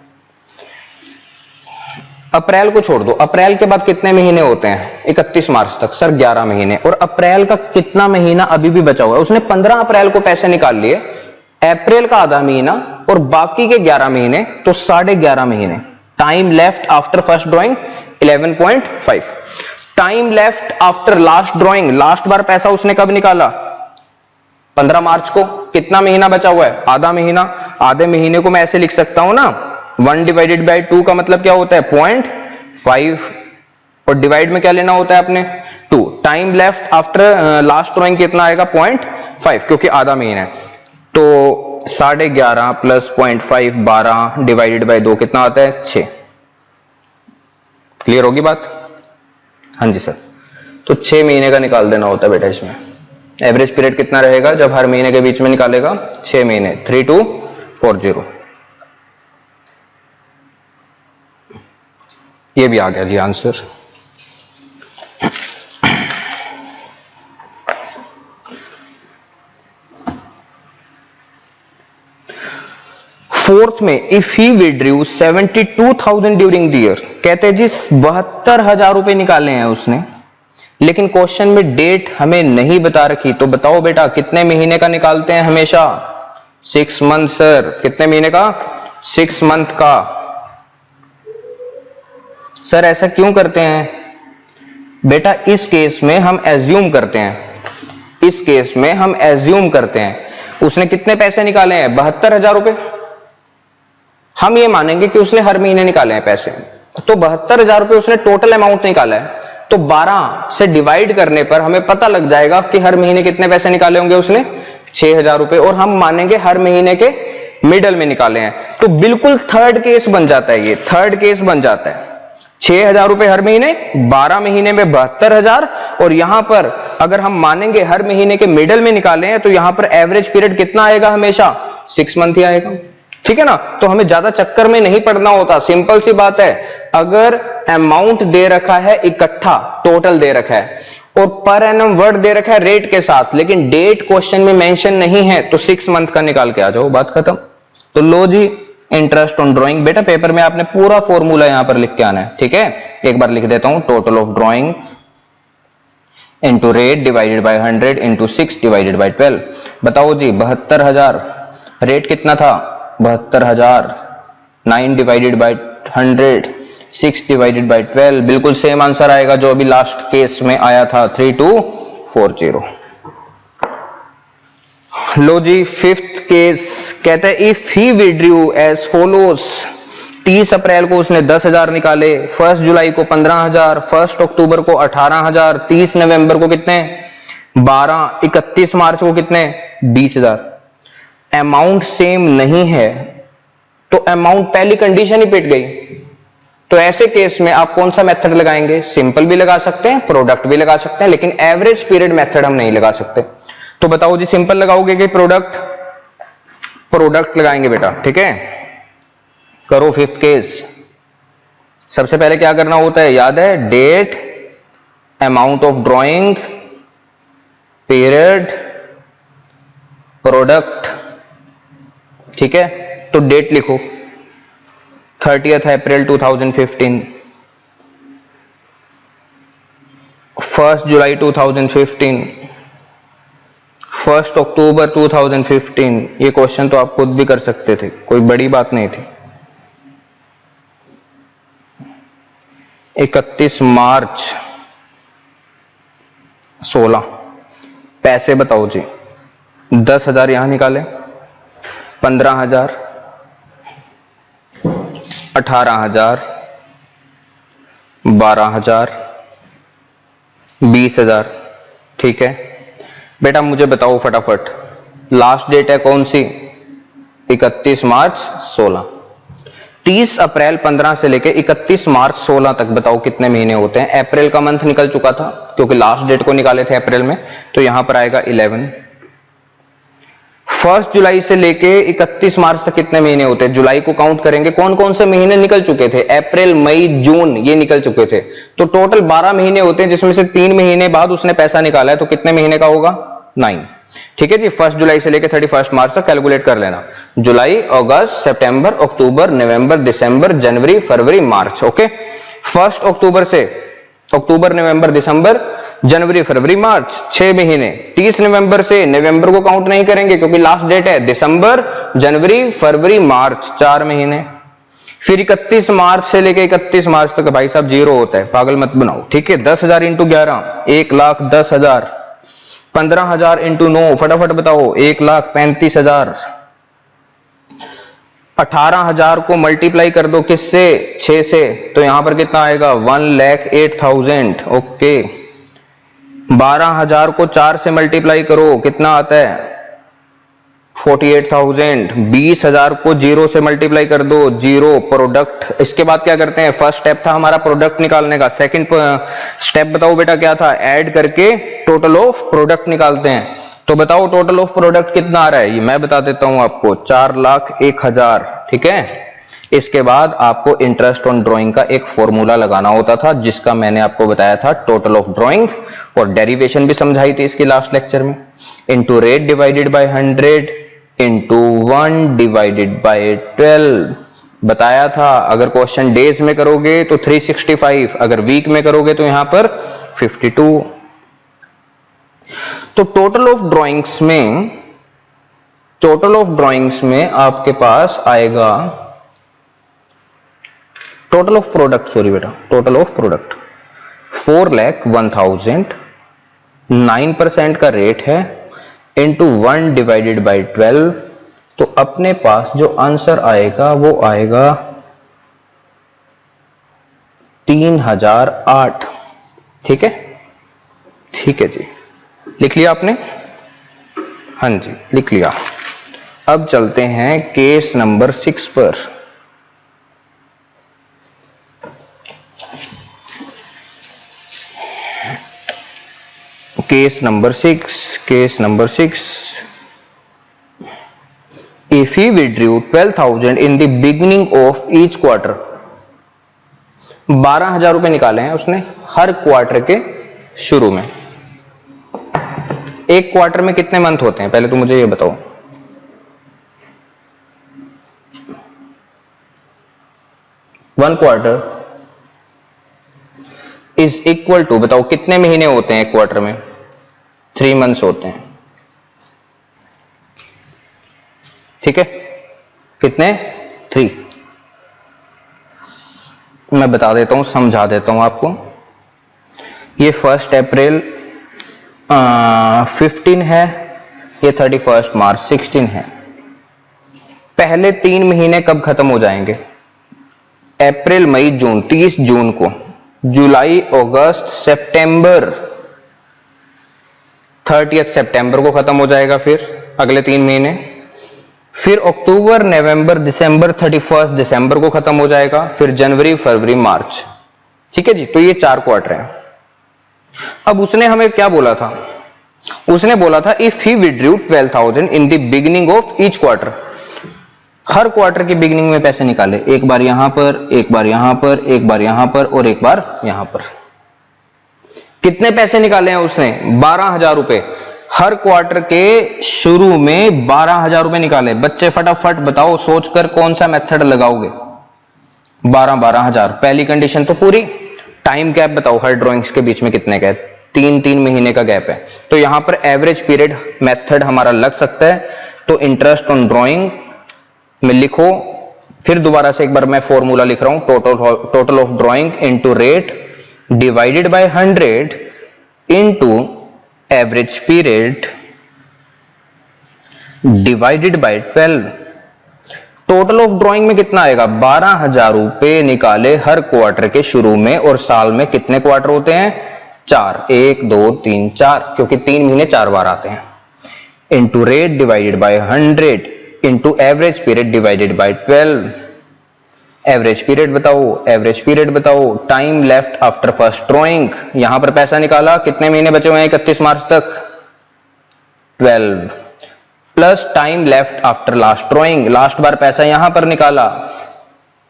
अप्रैल को छोड़ दो, अप्रैल के बाद कितने महीने होते हैं? 31 मार्च तक सर 11 महीने। और अप्रैल का कितना महीना अभी भी बचा हुआ है? उसने 15 अप्रैल को पैसे निकाल लिए, अप्रैल का आधा महीना और बाकी के 11 महीने, तो 11.5 महीने। Time left after first drawing 11.5। Time left after last drawing, last बार पैसा उसने कब निकाला? 15 मार्च को। कितना महीना बचा हुआ है? आधा महीना। आधे महीने को मैं ऐसे लिख सकता हूं ना, 1 डिवाइडेड बाई 2 का मतलब क्या होता है 0.5, और डिवाइड में क्या लेना होता है अपने 2। Time left after last drawing कितना आएगा 0.5, क्योंकि आधा महीना है। तो 11.5 प्लस 0.5 12 डिवाइडेड बाई 2 कितना आता है 6। क्लियर होगी बात? हाँ जी सर। तो 6 महीने का निकाल देना होता है बेटा इसमें। एवरेज पीरियड कितना रहेगा जब हर महीने के बीच में निकालेगा 6 महीने, 3240। ये भी आ गया जी आंसर। फोर्थ में if he withdrew 72,000 during the year, कहते हैं जी 72,000 रुपए निकाले हैं उसने, लेकिन क्वेश्चन में डेट हमें नहीं बता रखी। तो बताओ बेटा कितने महीने का निकालते हैं हमेशा? 6 मंथ सर। कितने महीने का? 6 मंथ का। सर ऐसा क्यों करते हैं बेटा? इस केस में हम एज्यूम करते हैं, इस केस में हम एज्यूम करते हैं उसने कितने पैसे निकाले हैं 72,000 रुपए। हम ये मानेंगे कि उसने हर महीने निकाले हैं पैसे, तो 72,000 रुपए उसने टोटल अमाउंट निकाला है, तो 12 से डिवाइड करने पर हमें पता लग जाएगा कि हर महीने कितने पैसे निकाले होंगे उसने 6,000 रुपए, और हम मानेंगे हर महीने के मिडल में निकाले हैं। तो बिल्कुल थर्ड केस बन जाता है, ये थर्ड केस बन जाता है। 6,000 रुपए हर महीने, 12 महीने में 72,000, और यहां पर अगर हम मानेंगे हर महीने के मिडल में निकाले हैं तो यहां पर एवरेज पीरियड कितना आएगा? हमेशा 6 मंथ ही आएगा। ठीक है ना? तो हमें ज्यादा चक्कर में नहीं पड़ना होता, सिंपल सी बात है। अगर अमाउंट दे रखा है इकट्ठा, टोटल दे रखा है, और पर एनम वर्ड दे रखा है रेट के साथ, लेकिन डेट क्वेश्चन में मेंशन नहीं है, तो 6 मंथ का निकाल के आ जाओ, बात खत्म। तो लो जी इंटरेस्ट ऑन ड्राइंग। बेटा पेपर में आपने पूरा फॉर्मूला यहां पर लिख के आना है, ठीक है? एक बार लिख देता हूं, total of drawing into rate divided by 100 into 6 divided by 12। बताओ जी 72,000, रेट कितना था 72,000, 9 डिवाइडेड बाई 100, 6 डिवाइडेड बाई 12, बिल्कुल सेम आंसर आएगा जो अभी लास्ट केस में आया था 3240। लो जी फिफ्थ केस कहते हैं if he withdrew as follows, 30 अप्रैल को उसने 10,000 निकाले, 1 जुलाई को 15,000, 1 अक्टूबर को 18,000, 30 नवंबर को कितने 12, 31 मार्च को कितने 20,000। अमाउंट सेम नहीं है तो अमाउंट पहली कंडीशन ही पिट गई। तो ऐसे केस में आप कौन सा मेथड लगाएंगे? सिंपल भी लगा सकते हैं, प्रोडक्ट भी लगा सकते हैं, लेकिन एवरेज पीरियड मेथड हम नहीं लगा सकते। तो बताओ जी सिंपल लगाओगे कि प्रोडक्ट? प्रोडक्ट लगाएंगे बेटा, ठीक है? करो फिफ्थ केस। सबसे पहले क्या करना होता है याद है? Date, amount of drawing, period, product, ठीक है? तो डेट लिखो 30th अप्रैल 2015, 1 जुलाई 2015, 1 अक्टूबर 2015। ये क्वेश्चन तो आप खुद भी कर सकते थे, कोई बड़ी बात नहीं थी। 31 मार्च 16। पैसे बताओ जी 10,000 यहां निकाले, 15,000, 18,000, 12,000, 20,000, ठीक है? बेटा मुझे बताओ फटाफट लास्ट डेट है कौन सी? 31 मार्च 16। 30 अप्रैल 15 से लेके 31 मार्च 16 तक बताओ कितने महीने होते हैं? अप्रैल का मंथ निकल चुका था क्योंकि लास्ट डेट को निकाले थे अप्रैल में, तो यहां पर आएगा 11। 1 जुलाई से लेके 31 मार्च तक कितने महीने होते हैं? जुलाई को काउंट करेंगे, कौन कौन से महीने निकल चुके थे? अप्रैल, मई, जून, ये निकल चुके थे। तो टोटल 12 महीने होते हैं, जिसमें से 3 महीने बाद उसने पैसा निकाला है, तो कितने महीने का होगा? 9। ठीक है जी? 1 जुलाई से लेके 31 मार्च तक कैलकुलेट कर लेना। जुलाई, अगस्त, सितंबर, अक्टूबर, नवंबर, दिसंबर, जनवरी, फरवरी, मार्च। ओके, 1 अक्टूबर से अक्टूबर, नवंबर, दिसंबर, जनवरी, फरवरी, मार्च, 6 महीने। 30 नवंबर से नवंबर को काउंट नहीं करेंगे क्योंकि लास्ट डेट है। दिसंबर, जनवरी, फरवरी, मार्च, 4 महीने। फिर 31 मार्च से लेके 31 मार्च तक भाई साहब 0 होता है, पागल मत बनाओ। ठीक है? 10,000 इंटू 11 1,10,000, 15,000 इंटू 9 फटाफट बताओ 1,35,000, 18,000 को मल्टीप्लाई कर दो किससे, 6 से, तो यहां पर कितना आएगा 1,08,000। ओके, 12,000 को 4 से मल्टीप्लाई करो, कितना आता है 48,000। 20,000 को 0 से मल्टीप्लाई कर दो, 0 प्रोडक्ट। इसके बाद क्या करते हैं, फर्स्ट स्टेप था हमारा प्रोडक्ट निकालने का, सेकंड स्टेप बताओ बेटा क्या था, ऐड करके टोटल ऑफ प्रोडक्ट निकालते हैं। तो बताओ टोटल ऑफ प्रोडक्ट कितना आ रहा है, ये मैं बता देता हूं आपको, 4,01,000। ठीक है, इसके बाद आपको इंटरेस्ट ऑन ड्राइंग का एक फॉर्मूला लगाना होता था, जिसका मैंने आपको बताया था टोटल ऑफ ड्राइंग, और डेरिवेशन भी समझाई थी इसकी लास्ट लेक्चर में। Into rate divided by 100 into 1 divided by 12 बताया था। अगर क्वेश्चन डेज में करोगे तो 365, अगर वीक में करोगे तो यहां पर 52। तो टोटल ऑफ ड्राइंग्स में आपके पास आएगा टोटल ऑफ प्रोडक्ट, सॉरी बेटा, टोटल ऑफ प्रोडक्ट 4,01,000, 9% का रेट है, इंटू 1 डिवाइडेड बाई 12, तो अपने पास जो आंसर आएगा वो आएगा 3,008। ठीक है, ठीक है जी, लिख लिया आपने? हाँ जी, लिख लिया। अब चलते हैं केस नंबर 6 पर। Case number 6, if he withdrew 12,000 in the beginning of each quarter, 12,000 रुपए निकाले हैं उसने हर क्वार्टर के शुरू में। एक क्वार्टर में कितने मंथ होते हैं, पहले तो मुझे ये बताओ। One quarter is equal to, बताओ कितने महीने होते हैं एक क्वार्टर में, 3 मंथ्स होते हैं। ठीक है, कितने, 3। मैं बता देता हूं, समझा देता हूं आपको। ये 1 अप्रैल 15 है, ये 31 मार्च 16 है। पहले 3 महीने कब खत्म हो जाएंगे, अप्रैल मई जून, 30 जून को। जुलाई अगस्त सितंबर 30 सितंबर को खत्म हो जाएगा, फिर अगले 3 महीने। फिर अक्टूबर नवंबर दिसंबर 31 दिसंबर को खत्म हो जाएगा, फिर जनवरी फरवरी मार्च। ठीक है जी, तो ये 4 क्वार्टर हैं। अब उसने हमें क्या बोला था, उसने बोला था if he withdrew 12,000 in the beginning of each quarter, her quarter के बिगिनिंग में पैसे निकाले, एक बार यहां पर, एक बार यहां पर, एक बार यहां पर और एक बार यहां पर। कितने पैसे निकाले हैं उसने, 12,000 रुपए हर क्वार्टर के शुरू में, 12,000 रुपए निकाले। बच्चे फटाफट बताओ सोचकर कौन सा मेथड लगाओगे, 12,000। पहली कंडीशन तो पूरी। टाइम गैप बताओ हर ड्राइंग्स के बीच में कितने का है, 3 महीने का गैप है, तो यहां पर एवरेज पीरियड मेथड हमारा लग सकता है। तो इंटरेस्ट ऑन ड्राइंग में लिखो, फिर दोबारा से एक बार मैं फॉर्मूला लिख रहा हूं, total of drawing into rate divided by 100 into average period divided by 12। Total of drawing में कितना आएगा, 12,000 रुपए निकाले हर क्वार्टर के शुरू में, और साल में कितने क्वार्टर होते हैं, 4, 1 2 3 4, क्योंकि 3 महीने 4 बार आते हैं। Into rate divided by 100 into average period divided by 12। Average period बताओ, एवरेज पीरियड बताओ, time left after first drawing, यहां पर पैसा निकाला, कितने महीने बचे हुए हैं 31 मार्च तक, 12, plus time left after last drawing, last बार पैसा यहां पर निकाला,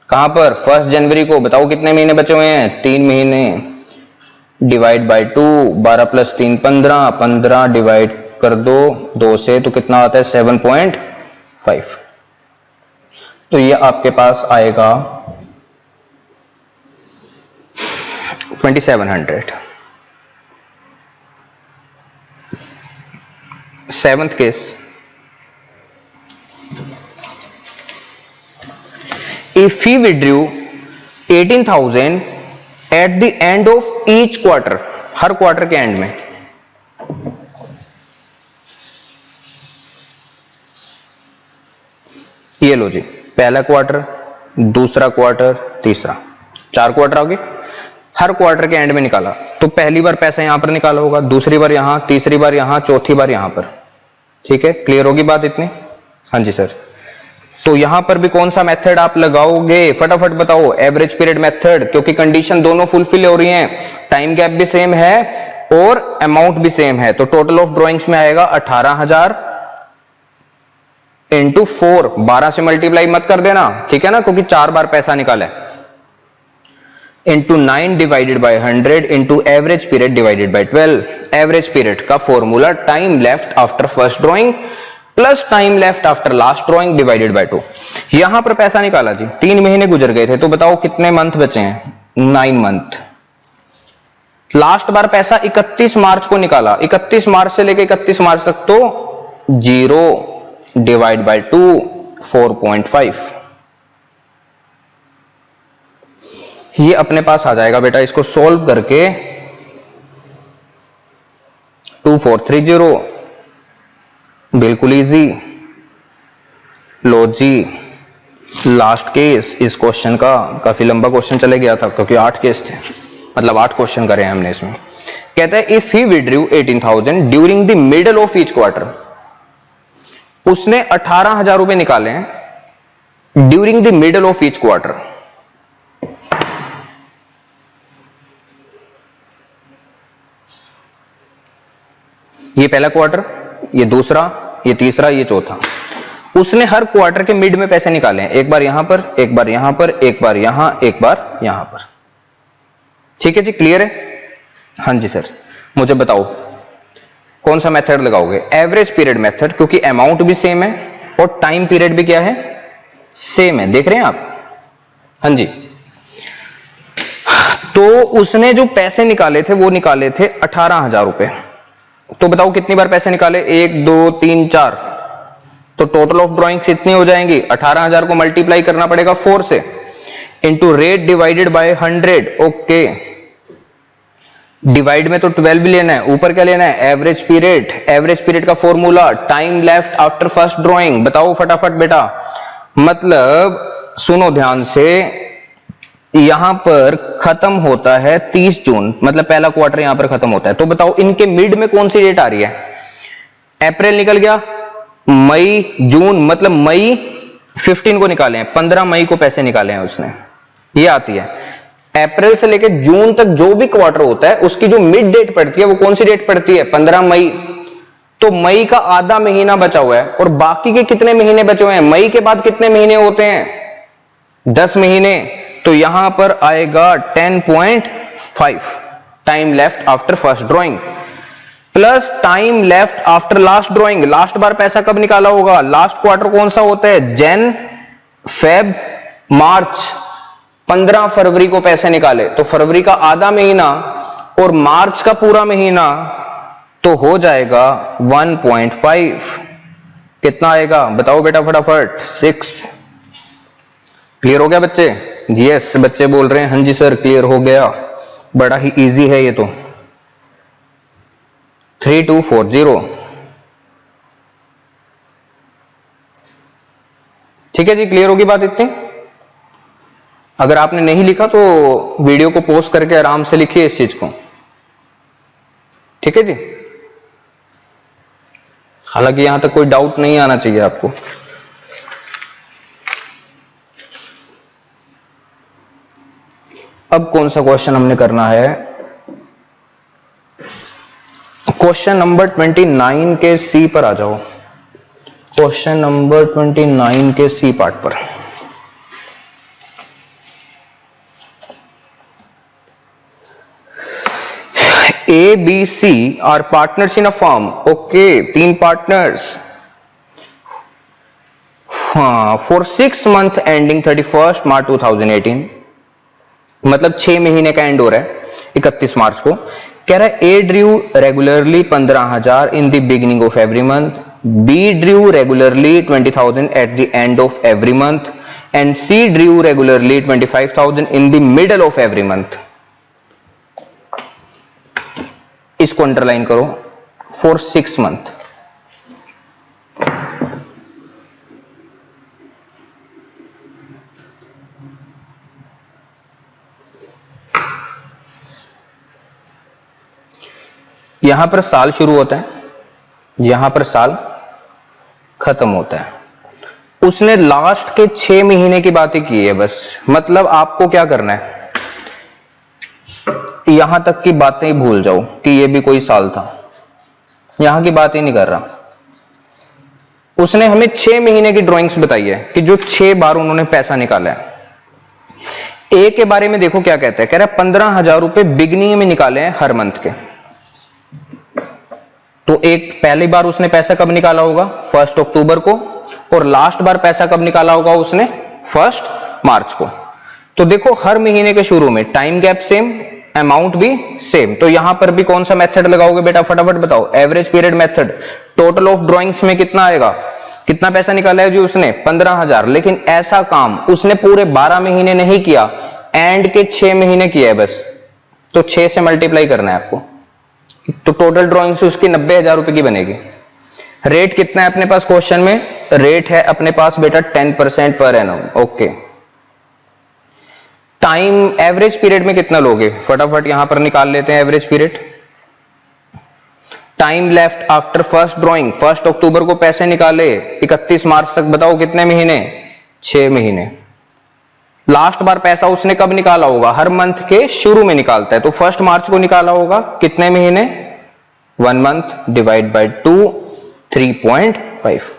कहां पर, 1 जनवरी को, बताओ कितने महीने बचे हुए हैं, 3 महीने, डिवाइड बाय 2, 12 प्लस 3 15, 15 डिवाइड कर दो 2 से, तो कितना आता है 7.5। तो ये आपके पास आएगा 2700। 7th case, if he withdrew 18,000 at the end of each quarter, her quarter के एंड में, ये लो जी, पहला क्वार्टर, दूसरा क्वार्टर, तीसरा, 4 क्वार्टर आ गए। हर क्वार्टर के एंड में निकाला तो पहली बार पैसा यहां पर निकाला होगा, दूसरी बार यहां, तीसरी बार यहां, चौथी बार यहां पर। ठीक है, क्लियर होगी बात इतनी? हाँ जी सर। तो यहां पर भी कौन सा मेथड आप लगाओगे, फटाफट बताओ। एवरेज पीरियड मेथड, क्योंकि कंडीशन दोनों फुलफिल हो रही हैं, टाइम गैप भी सेम है और अमाउंट भी सेम है। तो टोटल ऑफ ड्रॉइंग्स में आएगा 18,000 इंटू 4, 12 से मल्टीप्लाई मत कर देना, ठीक है ना, क्योंकि 4 बार पैसा निकाला है। Into 9 divided by 100 into average period divided by 12। Average period का formula time left after first drawing plus time left after last drawing divided by 2। यहां पर पैसा निकाला जी, 3 महीने गुजर गए थे, तो बताओ कितने मंथ बचे हैं? 9 मंथ। लास्ट बार पैसा 31 मार्च को निकाला, 31 मार्च से लेकर 31 मार्च तक तो 0 डिवाइड बाई 2 4.5। ये अपने पास आ जाएगा बेटा, इसको सॉल्व करके 2430, बिल्कुल इजी। लो जी, लास्ट केस इस क्वेश्चन का, काफी लंबा क्वेश्चन चले गया था क्योंकि 8 केस थे, मतलब 8 क्वेश्चन करे हैं हमने इसमें। कहता है if he withdrew 18,000 during the middle of each quarter, उसने 18,000 रुपए निकाले हैं during the middle of each quarter. ये पहला क्वार्टर, ये दूसरा, ये तीसरा, ये चौथा। उसने हर क्वार्टर के मिड में पैसे निकाले हैं, एक बार यहां पर, एक बार यहां पर, एक बार यहां, एक बार यहां पर। ठीक है जी, क्लियर है? हाँ जी सर। मुझे बताओ कौन सा मेथड लगाओगे? एवरेज पीरियड मेथड, क्योंकि अमाउंट भी सेम है और टाइम पीरियड भी क्या है? सेम है। देख रहे हैं आप? हाँ जी। तो उसने जो पैसे निकाले थे वो निकाले थे 18,000 रुपए। तो बताओ कितनी बार पैसे निकाले? 1 2 3 4। तो टोटल ऑफ ड्रॉइंग्स इतनी हो जाएंगी, 18,000 को मल्टीप्लाई करना पड़ेगा 4 से, into rate divided by 100। Okay, divide में तो 12 भी लेना है, ऊपर क्या लेना है? Average period. एवरेज पीरियड का formula time left after first drawing. बताओ फटाफट बेटा। मतलब सुनो ध्यान से, यहां पर खत्म होता है 30 जून, मतलब पहला क्वार्टर यहां पर खत्म होता है। तो बताओ इनके मिड में कौन सी डेट आ रही है? अप्रैल निकल गया, मई, जून, मतलब मई 15 को निकाले हैं, 15 मई को पैसे निकाले हैं उसने, ये आती है। अप्रैल से लेकर जून तक जो भी क्वार्टर होता है उसकी जो मिड डेट पड़ती है वो कौन सी डेट पड़ती है? 15 मई। तो मई का आधा महीना बचा हुआ है और बाकी के कितने महीने बचे हुए हैं? मई के बाद कितने महीने होते हैं? 10 महीने। तो यहां पर आएगा 10.5 time left after first drawing plus time left after last drawing. Last बार पैसा कब निकाला होगा? लास्ट क्वार्टर कौन सा होता है? जन, फेब, मार्च। 15 फरवरी को पैसे निकाले, तो फरवरी का आधा महीना और मार्च का पूरा महीना, तो हो जाएगा 1.5। कितना आएगा बताओ बेटा फटाफट? 6। क्लियर हो गया बच्चे? यस, बच्चे बोल रहे हैं हाँ जी सर क्लियर हो गया। बड़ा ही इजी है ये तो। 3240। ठीक है जी, क्लियर होगी बात इतनी? अगर आपने नहीं लिखा तो वीडियो को पॉज करके आराम से लिखिए इस चीज को। ठीक है जी? हालांकि यहां तक कोई डाउट नहीं आना चाहिए आपको। अब कौन सा क्वेश्चन हमने करना है? क्वेश्चन नंबर 29 के सी पर आ जाओ। क्वेश्चन नंबर 29 के सी पार्ट पर। A, B, C are partners in a firm. Okay, 3 partners. हाँ, for 6 month ending 31st March 2018, मतलब 6 महीने का एंड हो रहा है 31 मार्च को। कह रहा है A Drew regularly 15,000 in the beginning of every month, B Drew regularly 20,000 at the end of every month and C Drew regularly 25,000 in the middle of every month. इसको अंडरलाइन करो। For 6 month. यहां पर साल शुरू होता है, यहां पर साल खत्म होता है। उसने लास्ट के 6 महीने की बातें की है बस। मतलब आपको क्या करना है, यहां तक की बातें ही भूल जाओ कि ये भी कोई साल था, यहां की बात ही नहीं कर रहा। उसने हमें 6 महीने की ड्राइंग्स बताई है कि जो 6 बार उन्होंने पैसा निकाला है। ए के बारे में देखो क्या कहता है, कह रहा है 15,000 रुपए बिगनिंग में निकाले हैं हर मंथ के। तो एक पहली बार उसने पैसा कब निकाला होगा, 1 अक्टूबर को, और लास्ट बार पैसा कब निकाला होगा उसने, 1 मार्च को। तो देखो हर महीने के शुरू में टाइम गैप सेम, अमाउंट भी सेम। तो यहां पर भी कौन सा मेथड लगाओगे बेटा, फटाफट बताओ। Average period method. Total of drawings में कितना आएगा, कितना पैसा निकाला है जी उसने, 15,000। लेकिन ऐसा काम उसने पूरे 12 महीने नहीं किया, एंड के 6 महीने किया है बस। तो 6 से मल्टीप्लाई करना है आपको, तो टोटल ड्राइंग से उसकी 90,000 रुपए की बनेगी। रेट कितना है अपने पास क्वेश्चन में, रेट है अपने पास बेटा 10% per annum. Okay, time average period में कितना लोगे, फटाफट यहां पर निकाल लेते हैं average period. Time left after first drawing, 1 अक्टूबर को पैसे निकाले, 31 मार्च तक बताओ कितने महीने, 6 महीने। लास्ट बार पैसा उसने कब निकाला होगा, हर मंथ के शुरू में निकालता है, तो 1 मार्च को निकाला होगा, कितने महीने, 1 मंथ डिवाइड बाय 2, 3.5।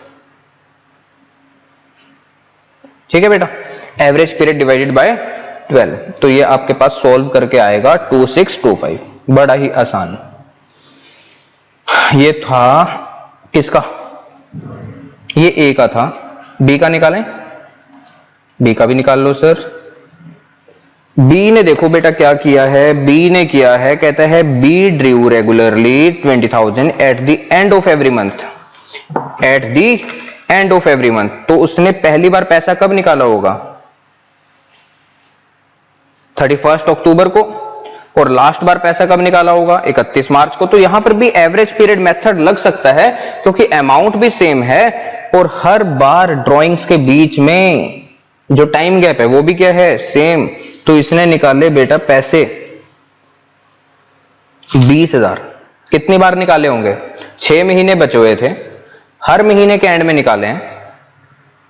ठीक है बेटा, एवरेज पीरियड डिवाइडेड बाय 12। तो ये आपके पास सॉल्व करके आएगा 2625। बड़ा ही आसान। ये था किसका, ये ए का था। बी का निकालें, बी का भी निकाल लो सर। बी ने देखो बेटा क्या किया है, बी ने किया है, कहता है B drew regularly 20,000 at the end of every month, at the end of every month. तो उसने पहली बार पैसा कब निकाला होगा, 31 अक्टूबर को, और लास्ट बार पैसा कब निकाला होगा, 31 मार्च को। तो यहां पर भी एवरेज पीरियड मेथड लग सकता है, क्योंकि अमाउंट भी सेम है और हर बार ड्राइंग्स के बीच में जो टाइम गैप है वो भी क्या है, सेम। तो इसने निकाले बेटा पैसे 20,000। कितनी बार निकाले होंगे, 6 महीने बचे हुए थे, हर महीने के एंड में निकाले हैं,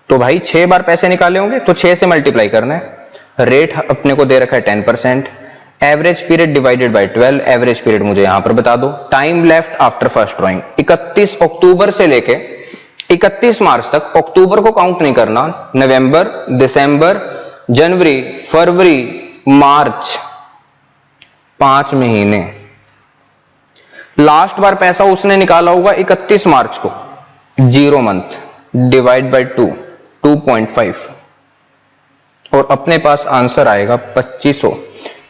तो भाई 6 बार पैसे निकाले होंगे, तो 6 से मल्टीप्लाई करना है। रेट अपने को दे रखा है 10%, average period divided by 12। Average period मुझे यहां पर बता दो। Time left after first drawing, 31 अक्टूबर से लेके 31 मार्च तक, अक्टूबर को काउंट नहीं करना, नवंबर, दिसंबर, जनवरी, फरवरी, मार्च, 5 महीने। लास्ट बार पैसा उसने निकाला होगा 31 मार्च को, 0 मंथ डिवाइड बाय 2, 2.5, और अपने पास आंसर आएगा 2500।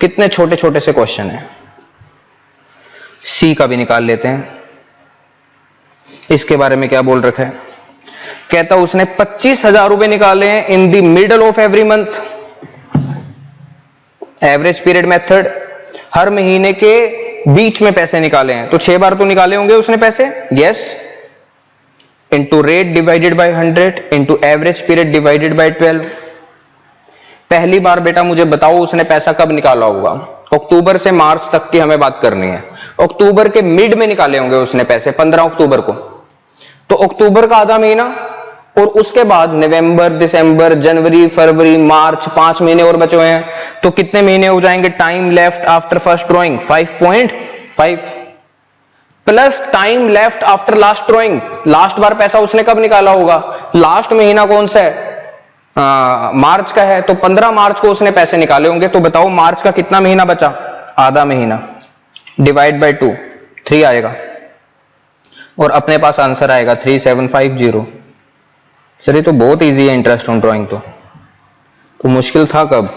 कितने छोटे छोटे से क्वेश्चन है। सी का भी निकाल लेते हैं। इसके बारे में क्या बोल रखा है, कहता उसने 25,000 रुपए निकाले हैं in the middle of every month. Average period method, हर महीने के बीच में पैसे निकाले हैं, तो 6 बार तो निकाले होंगे उसने पैसे, yes. Into rate divided by 100 into average period divided by 12। पहली बार बेटा मुझे बताओ उसने पैसा कब निकाला होगा, अक्टूबर से मार्च तक की हमें बात करनी है। अक्टूबर के मिड में निकाले होंगे उसने पैसे, 15 अक्टूबर को। तो अक्टूबर का आधा महीना, और उसके बाद नवंबर, दिसंबर, जनवरी, फरवरी, मार्च, 5 महीने और बचे हुए हैं, तो कितने महीने हो जाएंगे। Time left after first drawing 5.5 plus time left after last drawing. Last बार पैसा उसने कब निकाला होगा, लास्ट महीना कौन सा है, मार्च का है, तो 15 मार्च को उसने पैसे निकाले होंगे। तो बताओ मार्च का कितना महीना बचा, आधा महीना, डिवाइड बाय 2, 3 आएगा, और अपने पास आंसर आएगा 3750। सर ये तो बहुत इजी है इंटरेस्ट ऑन ड्राइंग, तो मुश्किल था कब।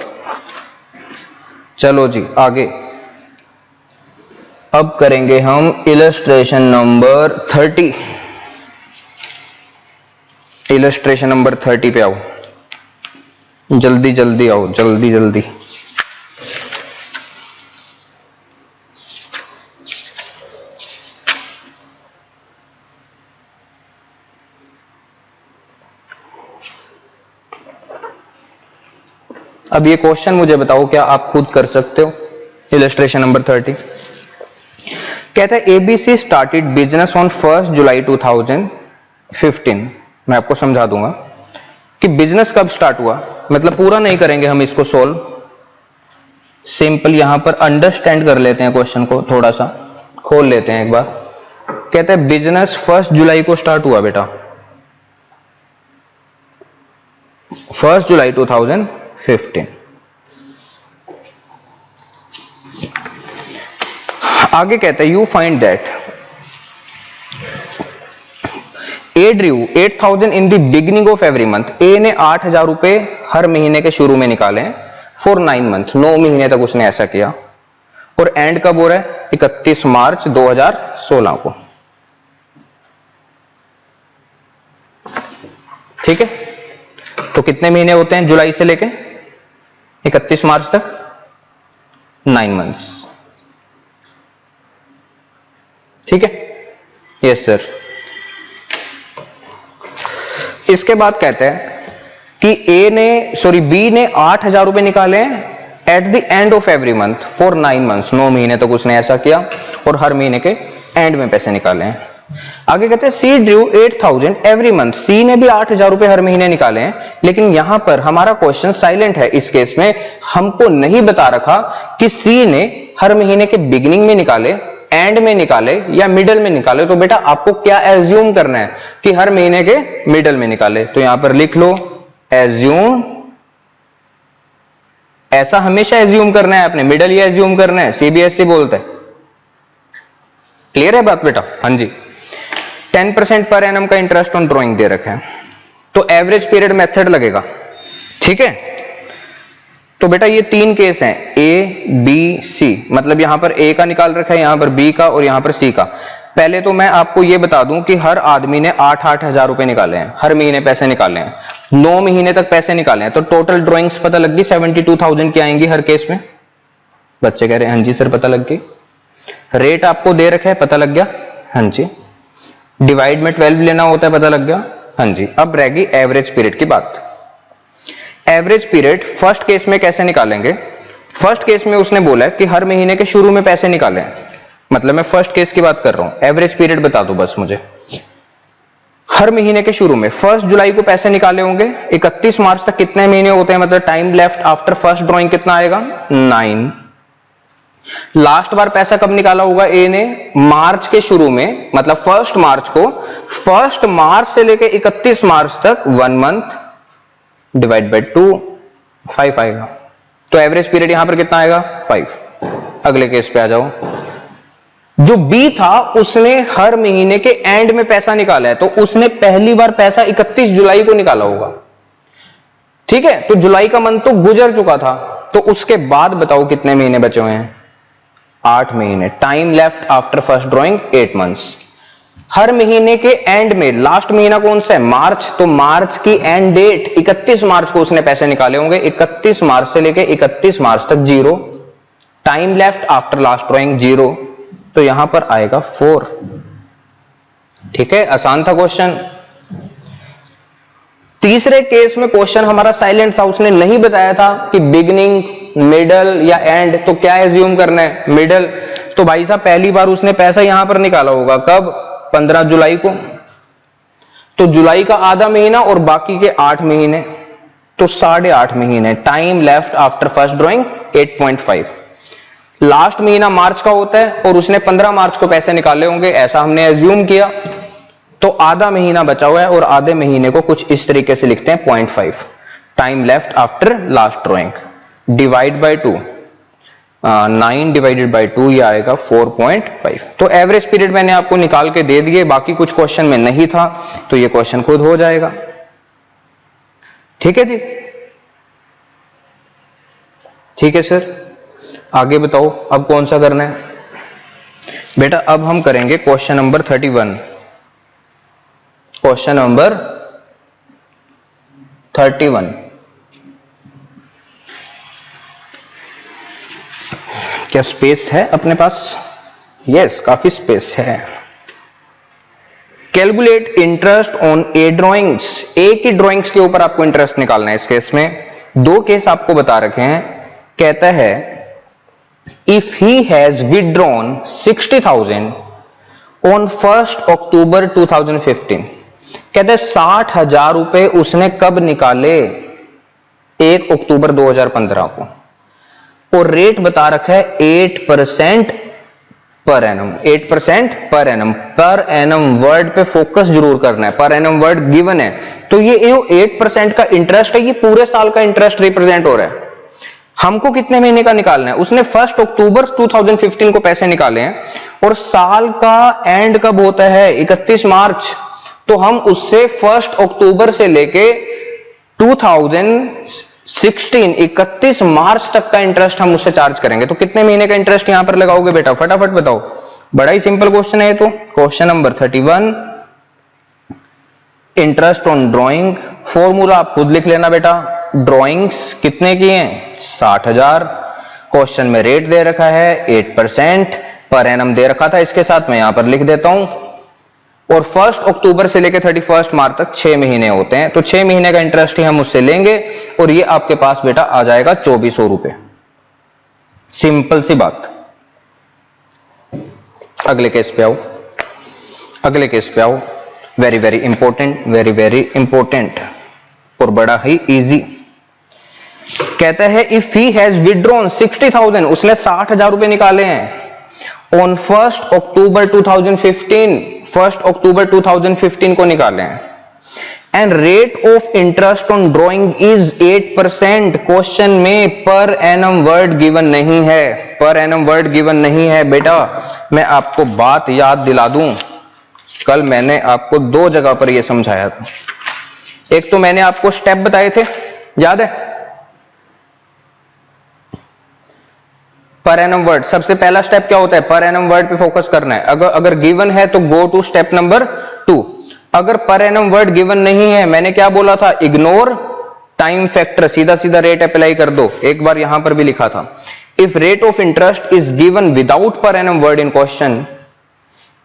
चलो जी आगे, अब करेंगे हम इलस्ट्रेशन नंबर 30। इलस्ट्रेशन नंबर 30 पे आओ, जल्दी जल्दी आओ, जल्दी जल्दी। अब ये क्वेश्चन मुझे बताओ, क्या आप खुद कर सकते हो। इलस्ट्रेशन नंबर 30 कहता है एबीसी स्टार्टेड बिजनेस ऑन 1 जुलाई 2015। मैं आपको समझा दूंगा कि बिजनेस कब स्टार्ट हुआ, मतलब पूरा नहीं करेंगे हम इसको सोल्व, सिंपल यहां पर अंडरस्टैंड कर लेते हैं क्वेश्चन को, थोड़ा सा खोल लेते हैं एक बार। कहते हैं बिजनेस 1 जुलाई को स्टार्ट हुआ बेटा, 1 जुलाई 2015। आगे कहते हैं you find that A drew 8,000 in the beginning of every month. A ने 8,000 रुपए हर महीने के शुरू में निकाले हैं फॉर 9 मंथ, 9 महीने तक उसने ऐसा किया, और एंड कब हो रहा है 31 मार्च 2016 को। ठीक है, तो कितने महीने होते हैं जुलाई से लेके 31 मार्च तक? 9 मंथ्स। ठीक है, यस सर। इसके बाद कहते हैं कि बी ने 8,000 रुपए निकाले eight the end of every month for 9 months, 9 महीने तक उसने ऐसा किया और हर महीने के एंड में पैसे निकाले हैं। आगे कहते हैं सी ड्रू 8,000 एवरी मंथ। सी ने भी 8,000 रुपए हर महीने निकाले हैं, लेकिन यहां पर हमारा क्वेश्चन साइलेंट है। इस केस में हमको नहीं बता रखा कि सी ने हर महीने के बिगिनिंग में निकाले, एंड में निकाले या मिडल में निकाले। तो बेटा आपको क्या एज्यूम करना है कि हर महीने के मिडल में निकाले, तो यहां पर लिख लो एज्यूम। ऐसा हमेशा एज्यूम करना है आपने, मिडल ही एज्यूम करना है, सीबीएसई बोलते हैं। क्लियर है बात बेटा? हाँ जी। 10% पर एनम का इंटरेस्ट ऑन ड्राइंग दे रखा है, तो एवरेज पीरियड मेथड लगेगा। ठीक है, तो बेटा ये 3 केस हैं, ए बी सी, मतलब यहां पर ए का निकाल रखा है, यहां पर बी का और यहां पर सी का। पहले तो मैं आपको ये बता दूं कि हर आदमी ने 8,000 रुपए निकाले हैं, हर महीने पैसे निकाले हैं, 9 महीने तक पैसे निकाले हैं, तो टोटल ड्राइंग्स पता लग गई 72,000 की आएंगी हर केस में। बच्चे कह रहे हैं हाँ जी सर पता लग गई। रेट आपको दे रखा है, पता लग गया? हाँ जी। डिवाइड में 12 लेना होता है, पता लग गया? हाँ जी। अब रहेगी एवरेज पीरियड की बात। एवरेज पीरियड फर्स्ट केस में कैसे निकालेंगे? फर्स्ट केस में उसने बोला है कि हर महीने के शुरू में पैसे निकालें, मतलब मैं फर्स्ट केस की बात कर रहा हूं। एवरेज पीरियड बता दो बस मुझे। हर महीने के शुरू में 1 जुलाई को पैसे निकाले होंगे, 31 मार्च तक कितने महीने होते हैं, मतलब time left after first drawing कितना आएगा? 9। लास्ट बार पैसा कब निकाला होगा ए ने? मार्च के शुरू में, मतलब 1 मार्च को। 1 मार्च से लेके 31 मार्च तक 1 मंथ डिवाइड बाय 2, 5 आएगा। तो एवरेज पीरियड यहां पर कितना आएगा? 5। अगले केस पे आ जाओ। जो बी था उसने हर महीने के एंड में पैसा निकाला है, तो उसने पहली बार पैसा 31 जुलाई को निकाला होगा। ठीक है, तो जुलाई का मंथ तो गुजर चुका था, तो उसके बाद बताओ कितने महीने बचे हुए हैं? 8 महीने। Time left after first drawing 8 months. हर महीने के एंड में लास्ट महीना कौन सा है? मार्च, तो मार्च की एंड डेट 31 मार्च को उसने पैसे निकाले होंगे। 31 मार्च से लेके 31 मार्च तक 0। Time left after last drawing 0, तो यहां पर आएगा 4। ठीक है, आसान था क्वेश्चन। तीसरे केस में क्वेश्चन हमारा साइलेंट था, उसने नहीं बताया था कि बिगिनिंग, मिडल या एंड, तो क्या एज्यूम करना है? मिडल। तो भाई साहब पहली बार उसने पैसा यहां पर निकाला होगा कब? 15 जुलाई को। तो जुलाई का आधा महीना और बाकी के 8 महीने, तो 8.5 महीने। Time left after first drawing 8.5। Last महीना मार्च का होता है और उसने 15 मार्च को पैसे निकाले होंगे, ऐसा हमने एज्यूम किया। तो आधा महीना बचा हुआ है और आधे महीने को कुछ इस तरीके से लिखते हैं 0.5। Time left after last drawing divide by 2, 9 divided by 2, ये आएगा 4.5। तो एवरेज पीरियड मैंने आपको निकाल के दे दिए, बाकी कुछ क्वेश्चन में नहीं था, तो ये क्वेश्चन खुद हो जाएगा। ठीक है जी, ठीक है सर। आगे बताओ अब कौन सा करना है? बेटा अब हम करेंगे क्वेश्चन नंबर 31। Question number 31। क्या स्पेस है अपने पास? यस, काफी स्पेस है। Calculate interest on A drawings. A की ड्राइंग्स के ऊपर आपको इंटरेस्ट निकालना है। इस केस में 2 केस आपको बता रखे हैं। कहता है if he has withdrawn 60,000 on 1 अक्टूबर 2015, कहते 60,000 रुपए उसने कब निकाले? 1 अक्टूबर 2015 को, और रेट बता रखा है 8% पर एनम। 8% per annum. पर एनम वर्ड पे फोकस जरूर करना है, पर एनम वर्ड गिवन है, तो ये 8% का इंटरेस्ट है, ये पूरे साल का इंटरेस्ट रिप्रेजेंट हो रहा है। हमको कितने महीने का निकालना है? उसने 1 अक्टूबर 2015 को पैसे निकाले हैं, और साल का एंड कब होता है? 31 मार्च। तो हम उससे 1 अक्टूबर से लेके 2016 31 मार्च तक का इंटरेस्ट हम उससे चार्ज करेंगे। तो कितने महीने का इंटरेस्ट यहां पर लगाओगे बेटा? फटाफट बताओ, बड़ा ही सिंपल क्वेश्चन है ये तो। Question number 31, interest on drawing. Formula आप खुद लिख लेना बेटा। ड्रॉइंग्स कितने की हैं? 60,000। क्वेश्चन में रेट दे रखा है 8%, पर एनम दे रखा था इसके साथ, मैं यहां पर लिख देता हूं। और 1 अक्टूबर से लेकर 31 मार्च तक 6 महीने होते हैं, तो 6 महीने का इंटरेस्ट ही हम उससे लेंगे, और ये आपके पास बेटा आ जाएगा 2400 रुपए। सिंपल सी बात। अगले केस पे आओ, अगले केस पे आओ। Very very important, very very important, और बड़ा ही इजी। कहता है इफ ही हैज विड्रॉन 60,000, उसने 60,000 रुपए निकाले हैं ऑन 1 अक्टूबर 2015, 1 अक्टूबर 2015 को निकाले हैं, and rate of interest on drawing is 8%। Question में पर एनम वर्ड गिवन नहीं है, पर एनम वर्ड गिवन नहीं है बेटा। मैं आपको बात याद दिला दूं, कल मैंने आपको 2 जगह पर यह समझाया था। एक तो मैंने आपको स्टेप बताए थे, याद है? पर एनम वर्ड, सबसे पहला स्टेप क्या होता है? पर एनम वर्ड पे फोकस करना है। अगर गिवन है तो गो टू स्टेप नंबर 2। अगर पर एनम वर्ड गिवन नहीं है, मैंने क्या बोला था? इग्नोर टाइम फैक्टर, सीधा सीधा रेट अप्लाई कर दो। एक बार यहां पर भी लिखा था, if rate of interest is given without पर annum word in question,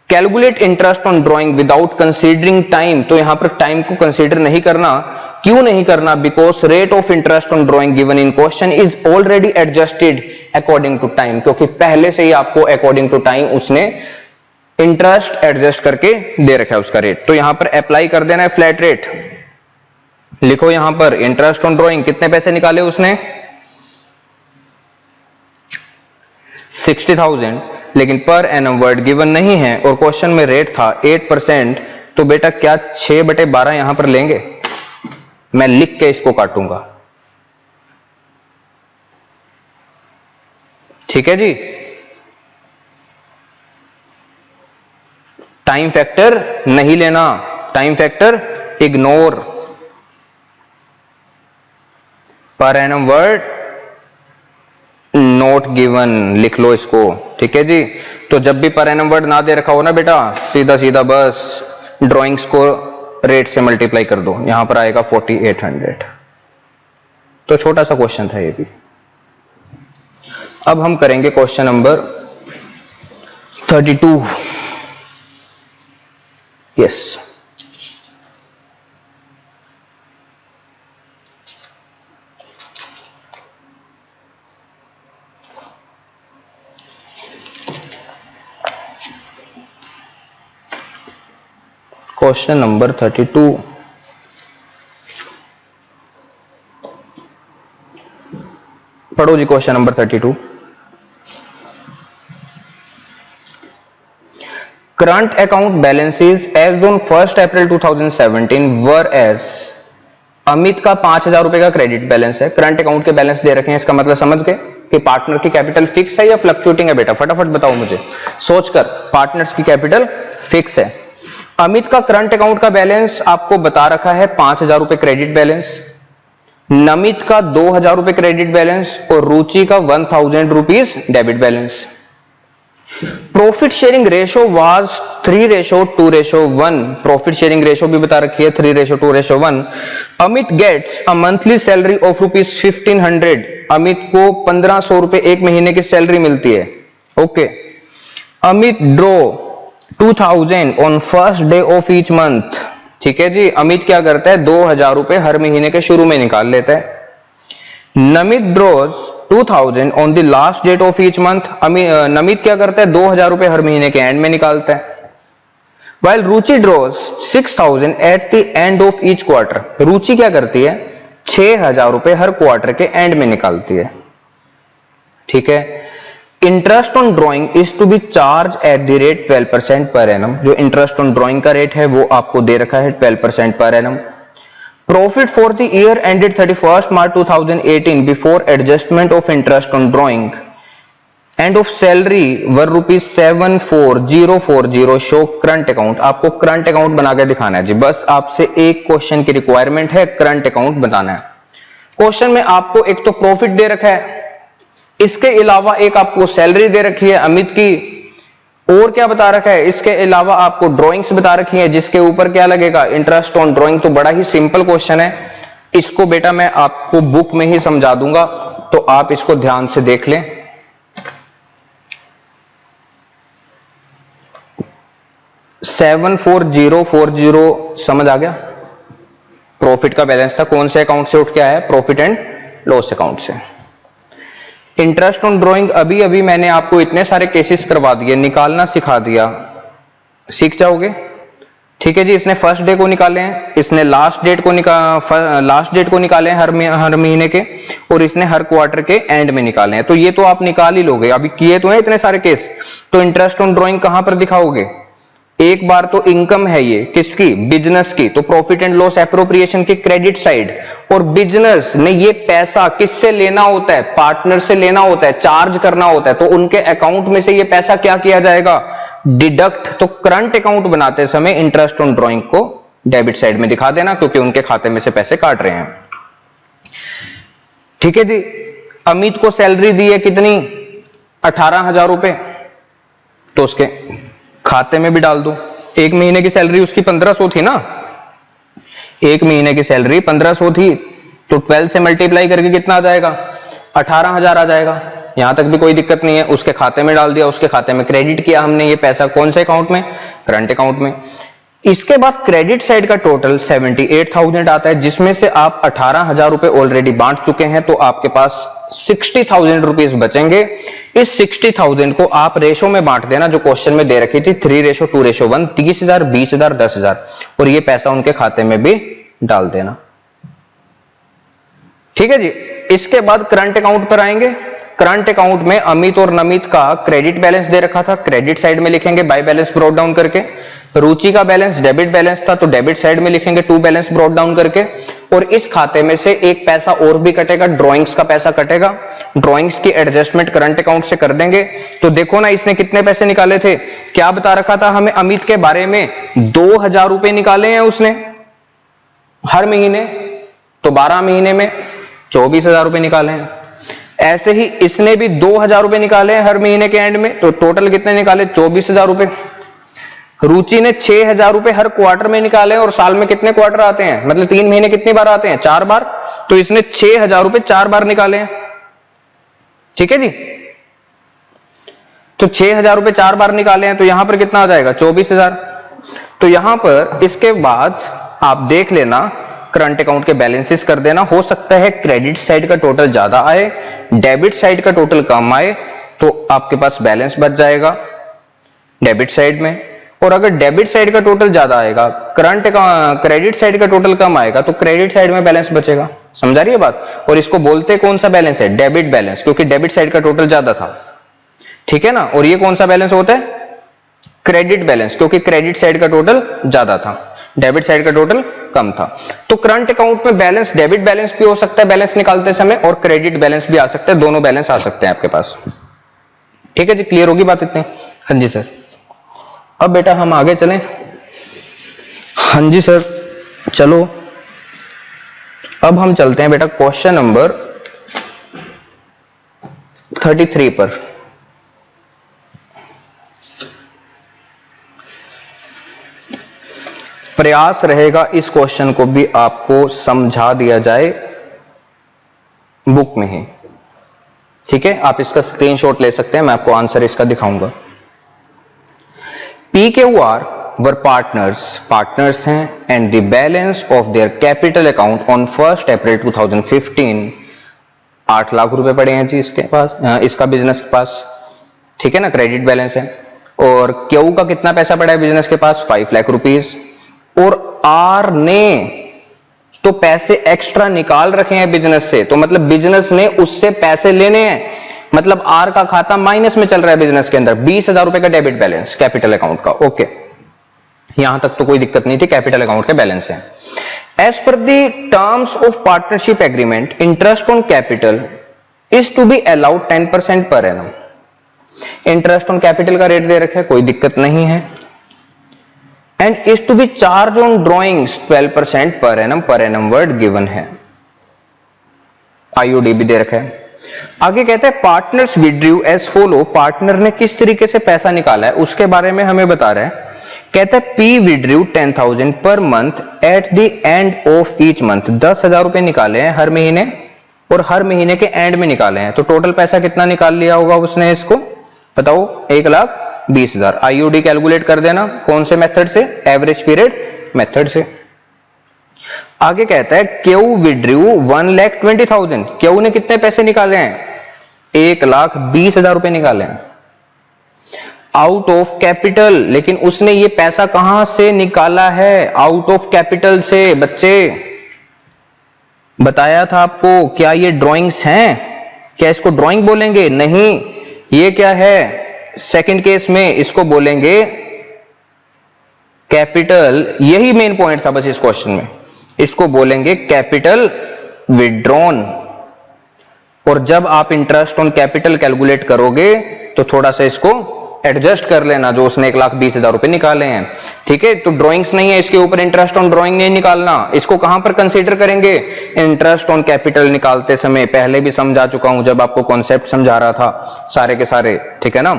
calculate interest on drawing without considering time. तो यहां पर टाइम को कंसीडर नहीं करना। क्यों नहीं करना? Because rate of interest on drawing given in question is already adjusted according to time, क्योंकि पहले से ही आपको अकॉर्डिंग टू टाइम उसने इंटरेस्ट एडजस्ट करके दे रखा है उसका रेट। तो यहां पर अप्लाई कर देना है फ्लैट रेट। लिखो यहां पर इंटरेस्ट ऑन ड्रॉइंग कितने पैसे निकाले उसने? 60,000, लेकिन पर एनम वर्ड गिवन नहीं है और क्वेश्चन में रेट था 8%। तो बेटा क्या 6/12 यहां पर लेंगे? मैं लिख के इसको काटूंगा, ठीक है जी। टाइम फैक्टर नहीं लेना, टाइम फैक्टर इग्नोर। पर एनम वर्ड नोट गिवन, लिख लो इसको, ठीक है जी। तो जब भी पर एनम वर्ड ना दे रखा हो ना बेटा, सीधा सीधा बस ड्राइंग्स को रेट से मल्टीप्लाई कर दो, यहां पर आएगा 4800। तो छोटा सा क्वेश्चन था ये भी। अब हम करेंगे question number 32। Yes, question number 32। पढ़ो जी question number 32। Current account balances as on 1 April 2017 were as. Amit का 5,000 रुपए का क्रेडिट बैलेंस है, करंट अकाउंट के बैलेंस दे रखे हैं। इसका मतलब समझ गए कि पार्टनर की कैपिटल फिक्स है या फ्लक्चुएटिंग है? बेटा फटाफट बताओ मुझे सोचकर। पार्टनर्स की कैपिटल फिक्स है। अमित का करंट अकाउंट का बैलेंस आपको बता रखा है 5,000 रुपए क्रेडिट बैलेंस, नमित का 2,000 रुपए क्रेडिट बैलेंस और रुचि का 1,000 rupees debit balance. Profit sharing ratio was 3:2:1। Profit sharing ratio भी बता रखी है 3:2:1। Amit gets a monthly salary of ₹1,500। Amit को 1,500 रुपए एक महीने की सैलरी मिलती है। Okay. Amit draw 2,000 on first day of each month. ठीक है जी। अमित क्या करता है? 2,000 रुपए हर महीने के शुरू में निकाल लेता है। Namit draws 2000 on the last date of each month. Namit क्या करता है, 2000 रुपए हर महीने के एंड में निकालता है। While Ruchi draws 6000 at the end of each quarter. Ruchi क्या करती है, 6000 रुपए हर क्वार्टर के एंड में निकालती है। ठीक है। Interest on drawing is to be charge at the rate 12% per annum. जो इंटरेस्ट ऑन ड्रॉइंग का रेट है वो आपको दे रखा है 12% per annum. Profit for the year ended 31st March 2018 before adjustment of interest on drawing and of salary were rupees 74040 show current account। आपको current account बना के दिखाना है जी। बस आपसे एक क्वेश्चन की रिक्वायरमेंट है, करंट अकाउंट बनाना है। क्वेश्चन में आपको एक तो प्रॉफिट दे रखा है, इसके अलावा एक आपको सैलरी दे रखी है अमित की, और क्या बता रखा है, इसके अलावा आपको ड्राइंग्स बता रखी है जिसके ऊपर क्या लगेगा, इंटरेस्ट ऑन ड्राइंग। तो बड़ा ही सिंपल क्वेश्चन है, इसको बेटा मैं आपको बुक में ही समझा दूंगा, तो आप इसको ध्यान से देख लें। $74040 समझ आ गया। प्रॉफिट का बैलेंस था, कौन से अकाउंट से उठ के आया, प्रॉफिट एंड लॉस अकाउंट से। इंटरेस्ट ऑन ड्राइंग अभी अभी मैंने आपको इतने सारे केसेस करवा दिए, निकालना सिखा दिया, सीख जाओगे। ठीक है जी। इसने फर्स्ट डे को निकाले हैं, इसने लास्ट डेट को निकाले हैं हर महीने के, और इसने हर क्वार्टर के एंड में निकाले हैं। तो ये तो आप निकाल ही लोगे, अभी किए तो है इतने सारे केस। तो इंटरेस्ट ऑन ड्राइंग कहां पर दिखाओगे, एक बार तो इनकम है ये किसकी, बिजनेस की, तो प्रॉफिट एंड लॉस एप्रोप्रिएशन की क्रेडिट साइड। और बिजनेस में ये पैसा किससे लेना होता है, पार्टनर से लेना होता है, चार्ज करना होता है। तो उनके अकाउंट में से ये पैसा क्या किया जाएगा, डिडक्ट। तो करंट अकाउंट बनाते समय इंटरेस्ट ऑन ड्राइंग को डेबिट साइड में दिखा देना, क्योंकि उनके खाते में से पैसे काट रहे हैं। ठीक है जी। अमित को सैलरी दी है कितनी, 18,000 रुपए, तो उसके खाते में भी डाल दो। एक महीने की सैलरी उसकी 1500 थी ना, एक महीने की सैलरी 1500 थी, तो 12 से मल्टीप्लाई करके कितना आ जाएगा, 18,000 आ जाएगा। यहां तक भी कोई दिक्कत नहीं है। उसके खाते में डाल दिया, उसके खाते में क्रेडिट किया हमने ये पैसा, कौन से अकाउंट में, करंट अकाउंट में। इसके बाद क्रेडिट साइड का टोटल 78,000 आता है, जिसमें से आप 18,000 रुपए ऑलरेडी बांट चुके हैं, तो आपके पास 60,000 रुपीज बचेंगे। इस 60,000 को आप रेशो में बांट देना, जो क्वेश्चन में दे रखी थी 3:2:1, 30,000, 20,000, 10,000, और ये पैसा उनके खाते में भी डाल देना। ठीक है जी। इसके बाद करंट अकाउंट पर आएंगे। करंट अकाउंट में अमित और नमित का क्रेडिट बैलेंस दे रखा था, क्रेडिट साइड में लिखेंगे बाय बैलेंस ब्रॉट डाउन करके। रुचि का बैलेंस डेबिट बैलेंस था, तो डेबिट साइड में लिखेंगे टू बैलेंस ब्रॉट डाउन करके। और इस खाते में से एक पैसा और भी कटेगा, ड्राइंग्स का पैसा कटेगा। ड्राइंग्स की एडजस्टमेंट करंट अकाउंट से कर देंगे। तो देखो ना, इसने कितने पैसे निकाले थे, क्या बता रखा था हमें अमित के बारे में, 2,000 रुपए निकाले हैं उसने हर महीने, तो 12 महीने में 24,000 रुपए निकाले हैं। ऐसे ही इसने भी 2,000 रुपए निकाले हैं हर महीने के एंड में, तो टोटल कितने निकाले, 24,000 रुपए। रुचि ने 6,000 रुपए हर क्वार्टर में निकाले, और साल में कितने क्वार्टर आते हैं, मतलब 3 महीने कितनी बार आते हैं, 4 बार, तो इसने 6,000 रुपए 4 बार निकाले हैं। ठीक है जी। तो 6,000 रुपए 4 बार निकाले हैं, तो यहां पर कितना आ जाएगा, 24,000। तो यहां पर इसके बाद आप देख लेना, करंट अकाउंट के बैलेंसेस कर देना। हो सकता है क्रेडिट साइड का टोटल ज्यादा आए, डेबिट साइड का टोटल कम आए, तो आपके पास बैलेंस बच जाएगा डेबिट साइड में। और अगर डेबिट साइड का टोटल ज्यादा आएगा, क्रेडिट साइड का टोटल कम आएगा, तो क्रेडिट साइड में बैलेंस बचेगा। समझा रही है बात। और इसको बोलते कौन सा बैलेंस है, डेबिट बैलेंस, क्योंकि डेबिट साइड का टोटल ज्यादा था। ठीक है ना। और ये कौन सा बैलेंस होता है, क्रेडिट बैलेंस, क्योंकि क्रेडिट साइड का टोटल ज्यादा था, डेबिट साइड का टोटल कम था। तो करंट अकाउंट में बैलेंस डेबिट बैलेंस भी हो सकता है बैलेंस निकालते समय, और क्रेडिट बैलेंस भी आ सकता है, दोनों बैलेंस आ सकते हैं आपके पास। ठीक है जी। क्लियर होगी बात इतनी। हाँ जी सर। अब बेटा हम आगे चलें। हाँ जी सर चलो, अब हम चलते हैं बेटा क्वेश्चन नंबर 33 पर। प्रयास रहेगा इस क्वेश्चन को भी आपको समझा दिया जाए बुक में ही। ठीक है। आप इसका स्क्रीनशॉट ले सकते हैं, मैं आपको आंसर इसका दिखाऊंगा। PQR वर पार्टनर्स हैं, and the balance of their capital account on 1 अप्रैल 2015 8 लाख रुपए पड़े हैं जी इसके पास, इसका बिजनेस के पास, ठीक है ना, क्रेडिट बैलेंस है। और क्यू का कितना पैसा पड़ा है बिजनेस के पास, 5 लाख रुपीस। और आर ने तो पैसे एक्स्ट्रा निकाल रखे हैं बिजनेस से, तो मतलब बिजनेस ने उससे पैसे लेने हैं, मतलब आर का खाता माइनस में चल रहा है बिजनेस के अंदर, 20,000 रुपए का डेबिट बैलेंस कैपिटल अकाउंट का। ओके, यहां तक तो कोई दिक्कत नहीं थी, कैपिटल अकाउंट के बैलेंस है। As per the terms of partnership agreement, interest on capital is to be allowed 10% per annum. Interest on capital का रेट दे रखा है, कोई दिक्कत नहीं है। And is to be charge on drawings 12% per annum word given है। IOD भी दे रखा है। आगे कहते हैं partners withdrew as follow, partner ने किस तरीके से पैसा निकाला है उसके बारे में हमें बता रहा है। कहते हैं P withdrew 10,000 per month at the end of each month, 10,000 रुपए निकाले हैं हर महीने और हर महीने के एंड में निकाले हैं, तो टोटल पैसा कितना निकाल लिया होगा उसने, इसको बताओ, 1,20,000। आईओडी कैलकुलेट कर देना, कौन से मेथड से, एवरेज पीरियड मेथड से। आगे कहता है क्यू विड्रू 1,20,000, क्यू ने कितने पैसे निकाले हैं, 1,20,000 रुपए निकाले हैं आउट ऑफ कैपिटल। लेकिन उसने ये पैसा कहां से निकाला है, आउट ऑफ कैपिटल से। बच्चे बताया था आपको, क्या ये ड्राइंग्स हैं, क्या इसको ड्राइंग बोलेंगे, नहीं, ये क्या है, सेकंड केस में इसको बोलेंगे कैपिटल। यही मेन पॉइंट था बस इस क्वेश्चन में, इसको बोलेंगे कैपिटल विड्रॉन। और जब आप इंटरेस्ट ऑन कैपिटल कैलकुलेट करोगे तो थोड़ा सा इसको एडजस्ट कर लेना, जो उसने 1,20,000 रुपए निकाले हैं, ठीक है। तो ड्राइंग्स नहीं है इसके ऊपर, इंटरेस्ट ऑन ड्राइंग नहीं निकालना, इसको कहां पर कंसीडर करेंगे, इंटरेस्ट ऑन कैपिटल निकालते समय। पहले भी समझा चुका हूं जब आपको कॉन्सेप्ट समझा रहा था सारे के सारे, ठीक है ना।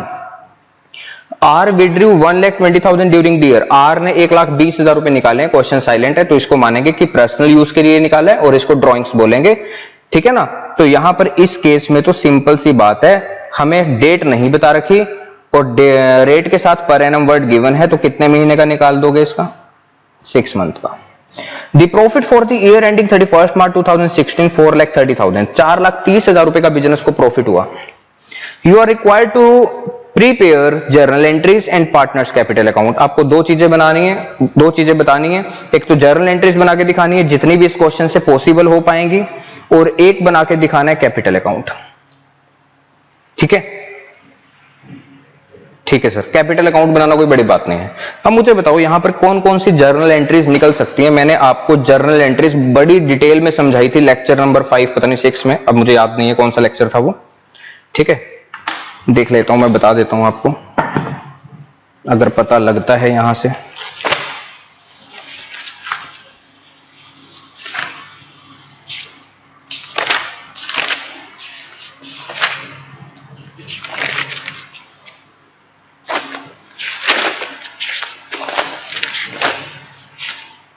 R withdrew 1,20,000 during the year, R ने 1,20,000 रुपए निकाले हैं, क्वेश्चन साइलेंट है तो इसको मानेंगे कि पर्सनल यूज के लिए निकाला है और इसको ड्राइंग्स बोलेंगे, ठीक है ना। तो यहां पर इस केस में तो सिंपल सी बात है, हमें डेट नहीं बता रखी और रेट के साथ पर एनम वर्ड गिवन है, तो कितने महीने का निकाल दोगे इसका, 6 मंथ का। The profit for the year ending 31 March 2016 4,30,000, 4,30,000 रुपए का बिजनेस को प्रॉफिट हुआ। You are required to prepare journal entries and partners capital account. आपको दो चीजें बनानी है, दो चीजें बतानी है, एक तो जर्नल एंट्रीज बना के दिखानी है जितनी भी इस क्वेश्चन से पॉसिबल हो पाएंगी, और एक बना के दिखाना है कैपिटल अकाउंट, ठीक है, ठीक है सर। कैपिटल अकाउंट बनाना कोई बड़ी बात नहीं है। अब मुझे बताओ यहां पर कौन कौन सी जर्नल एंट्रीज निकल सकती है। मैंने आपको जर्नल एंट्रीज बड़ी डिटेल में समझाई थी लेक्चर नंबर 5 पता नहीं 6 में, अब मुझे याद नहीं है कौन सा लेक्चर था वो, ठीक है, देख लेता हूं, मैं बता देता हूं आपको अगर पता लगता है यहां से।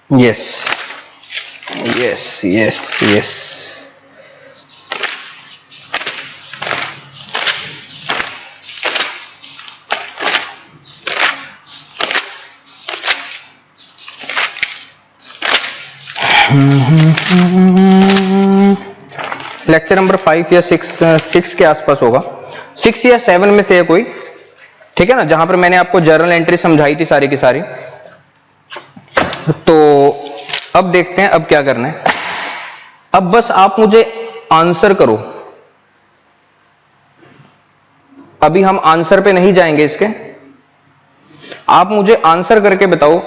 Yes yes yes yes, lecture number 5 या 6 के आसपास होगा, 6 या 7 में से है कोई, ठीक है ना, जहां पर मैंने आपको जर्नल एंट्री समझाई थी सारी की सारी। तो अब देखते हैं अब क्या करना है। अब बस आप मुझे आंसर करो, अभी हम आंसर पे नहीं जाएंगे इसके, आप मुझे आंसर करके बताओ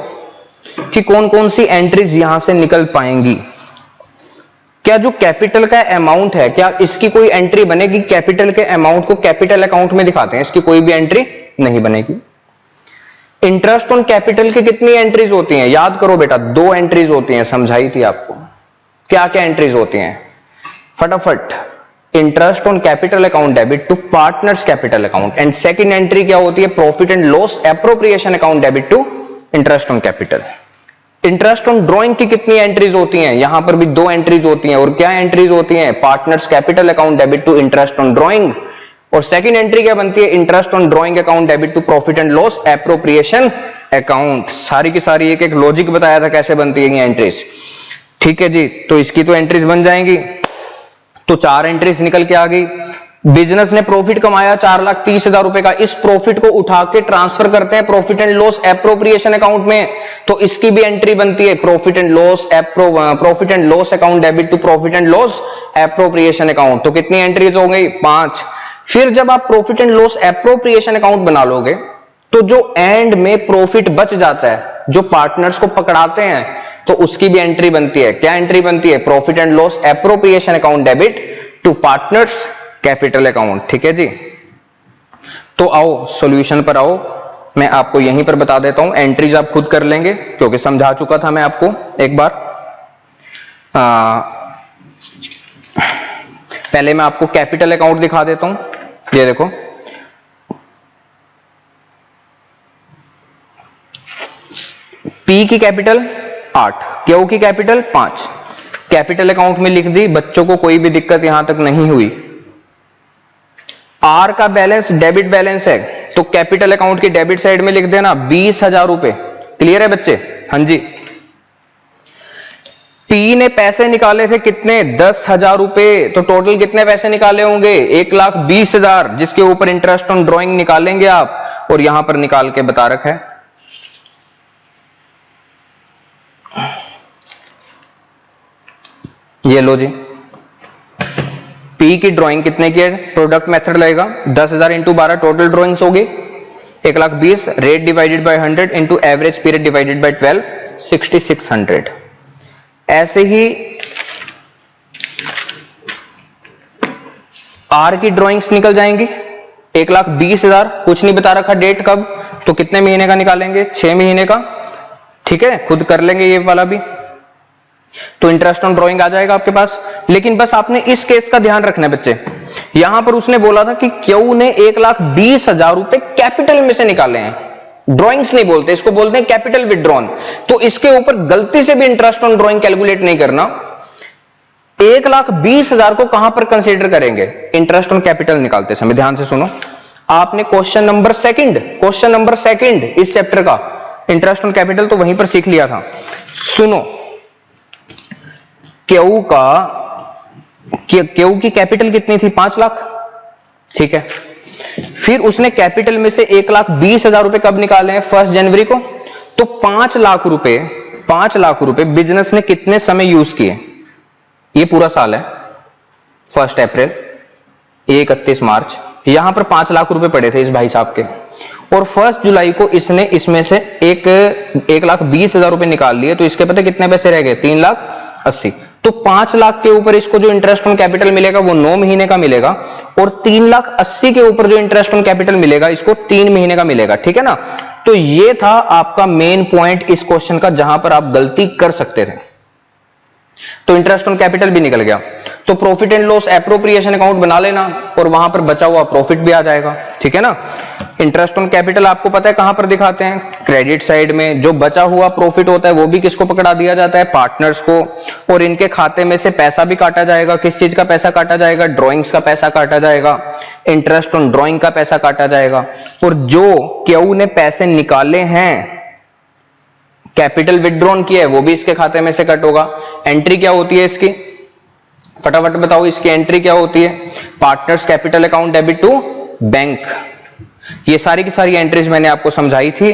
कि कौन कौन सी एंट्रीज यहां से निकल पाएंगी। क्या जो कैपिटल का अमाउंट है, क्या इसकी कोई एंट्री बनेगी, कैपिटल के अमाउंट को कैपिटल अकाउंट में दिखाते हैं, इसकी कोई भी एंट्री नहीं बनेगी। इंटरेस्ट ऑन कैपिटल की कितनी एंट्रीज होती हैं, याद करो बेटा, 2 एंट्रीज होती हैं, समझाई थी आपको। क्या क्या एंट्रीज होती हैं फटाफट, interest on capital account debit to partners capital account, and second entry क्या होती है, profit and loss appropriation account debit to interest on capital. Interest on drawing की कितनी एंट्रीज होती हैं, यहां पर भी 2 एंट्रीज होती हैं, और क्या एंट्रीज होती हैं, partners capital account debit to interest on drawing, और सेकंड एंट्री क्या बनती है, interest on drawing account debit to profit and loss appropriation account. सारी की सारी एक एक लॉजिक बताया था कैसे बनती है ये एंट्रीज, ठीक है जी। तो इसकी तो एंट्रीज बन जाएंगी। तो 4 एंट्रीज निकल के आ गई। बिजनेस ने प्रॉफिट कमाया 4,30,000 रुपए का, इस प्रॉफिट को उठा के ट्रांसफर करते हैं profit and loss appropriation account में, तो इसकी भी एंट्री बनती है profit and loss account debit to profit and loss appropriation account. तो कितनी एंट्रीज हो गई? 5। फिर जब आप profit and loss appropriation account बना लोगे तो जो एंड में प्रॉफिट बच जाता है, जो पार्टनर्स को पकड़ाते हैं, तो उसकी भी एंट्री बनती है। क्या एंट्री बनती है? Profit and loss appropriation account debit to partners capital account. ठीक है जी। तो आओ सॉल्यूशन पर आओ, मैं आपको यहीं पर बता देता हूं, एंट्रीज आप खुद कर लेंगे क्योंकि समझा चुका था मैं आपको एक बार। पहले मैं आपको कैपिटल अकाउंट दिखा देता हूं, ये देखो। पी की कैपिटल 8, क्यू की कैपिटल 5, कैपिटल अकाउंट में लिख दी, बच्चों को कोई भी दिक्कत यहां तक नहीं हुई। आर का बैलेंस डेबिट बैलेंस है, तो कैपिटल अकाउंट की डेबिट साइड में लिख देना 20,000 रुपए। क्लियर है बच्चे? हाँ जी। पी ने पैसे निकाले थे कितने? 10,000 रुपए, तो टोटल कितने पैसे निकाले होंगे? 1,20,000, जिसके ऊपर इंटरेस्ट ऑन ड्रॉइंग निकालेंगे आप, और यहां पर निकाल के बता रखा है। ये लो जी, पी की ड्राइंग कितने की है? प्रोडक्ट मेथड लगेगा, 10,000 इंटू 12 टोटल ड्राइंग्स होगी, 1,20,000, rate divided by 100 into average period divided by 12, 6600। ऐसे ही आर की ड्राइंग्स निकल जाएंगी, 1,20,000, कुछ नहीं बता रखा डेट कब, तो कितने महीने का निकालेंगे? 6 महीने का। ठीक है, खुद कर लेंगे ये वाला भी, तो इंटरेस्ट ऑन ड्राइंग आ जाएगा आपके पास। लेकिन बस आपने इस केस का ध्यान रखना है बच्चे, यहां पर उसने बोला था कि क्यू ने 1,20,000 रुपए कैपिटल में से निकाले हैं, ड्राइंग्स नहीं बोलते इसको, बोलते हैं कैपिटल विड्रॉन। तो इसके ऊपर गलती से भी इंटरेस्ट ऑन ड्राइंग कैलकुलेट नहीं करना। 1,20,000 को कहां पर कंसीडर करेंगे इंटरेस्ट ऑन कैपिटल निकालते समय? ध्यान से सुनो, आपने क्वेश्चन नंबर सेकंड इस चैप्टर का इंटरेस्ट ऑन कैपिटल तो वहीं पर सीख लिया था। सुनो, क्यू की कैपिटल कितनी थी? 5 लाख। ठीक है, फिर उसने कैपिटल में से 1,20,000 रुपए कब निकाले हैं? 1 जनवरी को। तो 5 लाख रुपए बिजनेस ने कितने समय यूज किए? ये पूरा साल है, 1 अप्रैल, 31 मार्च, यहां पर 5 लाख रुपए पड़े थे इस भाई साहब के, और 1 जुलाई को इसने इसमें से 1,20,000 रुपए निकाल लिए, तो इसके पता कितने पैसे रह गए? 3,80,000। तो 5 लाख के ऊपर इसको जो इंटरेस्ट ऑन कैपिटल मिलेगा वो 9 महीने का मिलेगा, और 3,80,000 के ऊपर जो इंटरेस्ट ऑन कैपिटल मिलेगा इसको 3 महीने का मिलेगा। ठीक है ना? तो ये था आपका मेन पॉइंट इस क्वेश्चन का, जहां पर आप गलती कर सकते थे। तो इंटरेस्ट ऑन कैपिटल भी निकल गया, तो profit and loss appropriation account बना लेना, और वहां पर बचा हुआ प्रॉफिट भी आ जाएगा। ठीक है ना? इंटरेस्ट ऑन कैपिटल आपको पता है कहां पर दिखाते हैं? क्रेडिट साइड में। जो बचा हुआ प्रॉफिट होता है वो भी किसको पकड़ा दिया जाता है? पार्टनर्स को, और इनके खाते में से पैसा भी काटा जाएगा। किस चीज का पैसा काटा जाएगा? ड्रॉइंग्स का पैसा काटा जाएगा, इंटरेस्ट ऑन ड्रॉइंग का पैसा काटा जाएगा, और जो क्यू ने पैसे निकाले हैं, कैपिटल विड्रॉन किया है, वो भी इसके खाते में से कट होगा। एंट्री क्या होती है इसकी? फटाफट बताओ, इसकी एंट्री क्या होती है? Partners capital account debit to bank. ये सारी की सारी एंट्रीज मैंने आपको समझाई थी।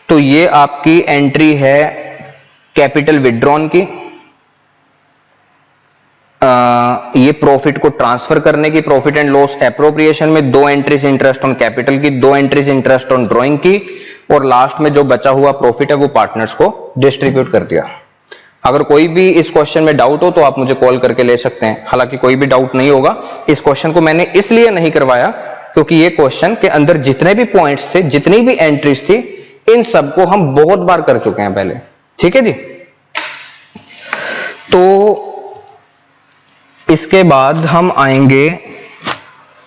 तो ये आपकी एंट्री है कैपिटल विड्रॉन की, ये प्रॉफिट को ट्रांसफर करने की, प्रॉफिट एंड लॉस एप्रोप्रिएशन में 2 एंट्रीज इंटरेस्ट ऑन कैपिटल की, 2 एंट्रीज इंटरेस्ट ऑन ड्रॉइंग की, और लास्ट में जो बचा हुआ प्रॉफिट है वो पार्टनर्स को डिस्ट्रीब्यूट कर दिया। अगर कोई भी इस क्वेश्चन में डाउट हो तो आप मुझे कॉल करके ले सकते हैं, हालांकि कोई भी डाउट नहीं होगा। इस क्वेश्चन को मैंने इसलिए नहीं करवाया क्योंकि ये क्वेश्चन के अंदर जितने भी पॉइंट्स थे, जितनी भी एंट्रीज थी, इन सबको हम बहुत बार कर चुके हैं पहले। ठीक है जी? तो इसके बाद हम आएंगे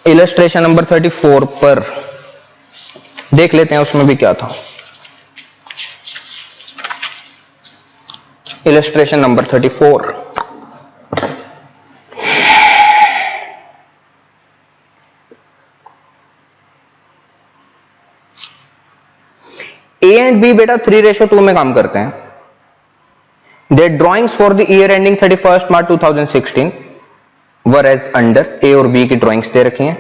इलस्ट्रेशन नंबर 34 पर, देख लेते हैं उसमें भी क्या था। Illustration number 34, A and B बेटा 3:2 में काम करते हैं। Their drawings for the year ending 31 March 2016, were as under A और बी की ड्राइंग्स दे रखी हैं।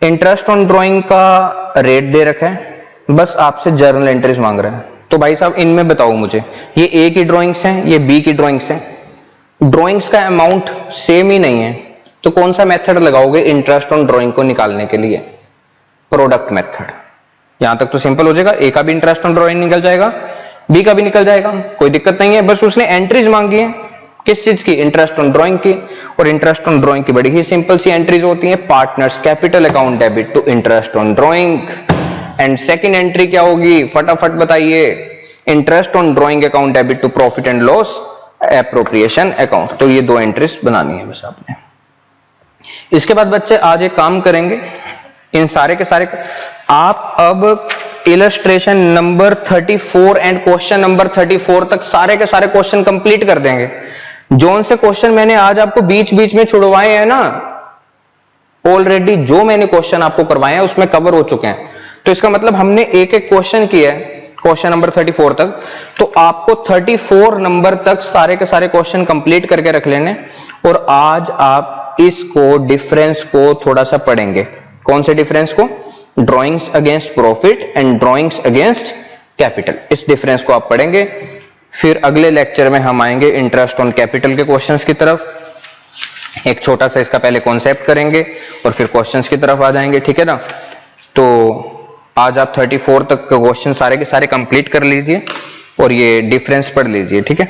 इंटरेस्ट ऑन ड्राइंग का रेट दे रखा है, बस आपसे जर्नल एंट्रीज मांग रहा है। तो भाई साहब इनमें बताओ मुझे, ये ए की ड्राइंग्स हैं, ये बी की ड्राइंग्स हैं, ड्राइंग्स का अमाउंट सेम ही नहीं है, तो कौन सा मेथड लगाओगे इंटरेस्ट ऑन ड्राइंग को निकालने के लिए? Product method. यहां तक तो सिंपल हो जाएगा, ए का भी इंटरेस्ट ऑन ड्राइंग निकल जाएगा, बी का भी निकल जाएगा, कोई दिक्कत नहीं है। बस उसने एंट्रीज मांगी है, किस चीज की? इंटरेस्ट ऑन ड्राइंग की। और इंटरेस्ट ऑन ड्राइंग की बड़ी ही सिंपल सी एंट्रीज होती हैं, partners capital account debit to interest on drawing. And second entry क्या होगी, फटाफट बताइए? Interest on drawing account debit to profit and loss appropriation account. तो ये दो एंट्रीज बनानी है बस आपने। इसके बाद बच्चे आज एक काम करेंगे, इन सारे के सारे आप अब illustration number 34 and question number 34 तक सारे के सारे क्वेश्चन कंप्लीट कर देंगे। जोन से क्वेश्चन मैंने आज आपको बीच बीच में छुड़वाए हैं ना, ऑलरेडी जो मैंने क्वेश्चन आपको करवाए हैं उसमें कवर हो चुके हैं। तो इसका मतलब हमने एक एक क्वेश्चन किया है क्वेश्चन नंबर 34 तक, तो आपको 34 नंबर तक सारे के सारे क्वेश्चन कंप्लीट करके रख लेने। और आज आप इसको डिफरेंस को थोड़ा सा पढ़ेंगे। कौन से डिफरेंस को? Drawings against profit and drawings against capital. इस डिफरेंस को आप पढ़ेंगे। फिर अगले लेक्चर में हम आएंगे इंटरेस्ट ऑन कैपिटल के क्वेश्चंस की तरफ। एक छोटा सा इसका पहले कॉन्सेप्ट करेंगे और फिर क्वेश्चंस की तरफ आ जाएंगे, ठीक है ना? तो आज आप 34 तक क्वेश्चन सारे के सारे कंप्लीट कर लीजिए और ये डिफरेंस पढ़ लीजिए, ठीक है?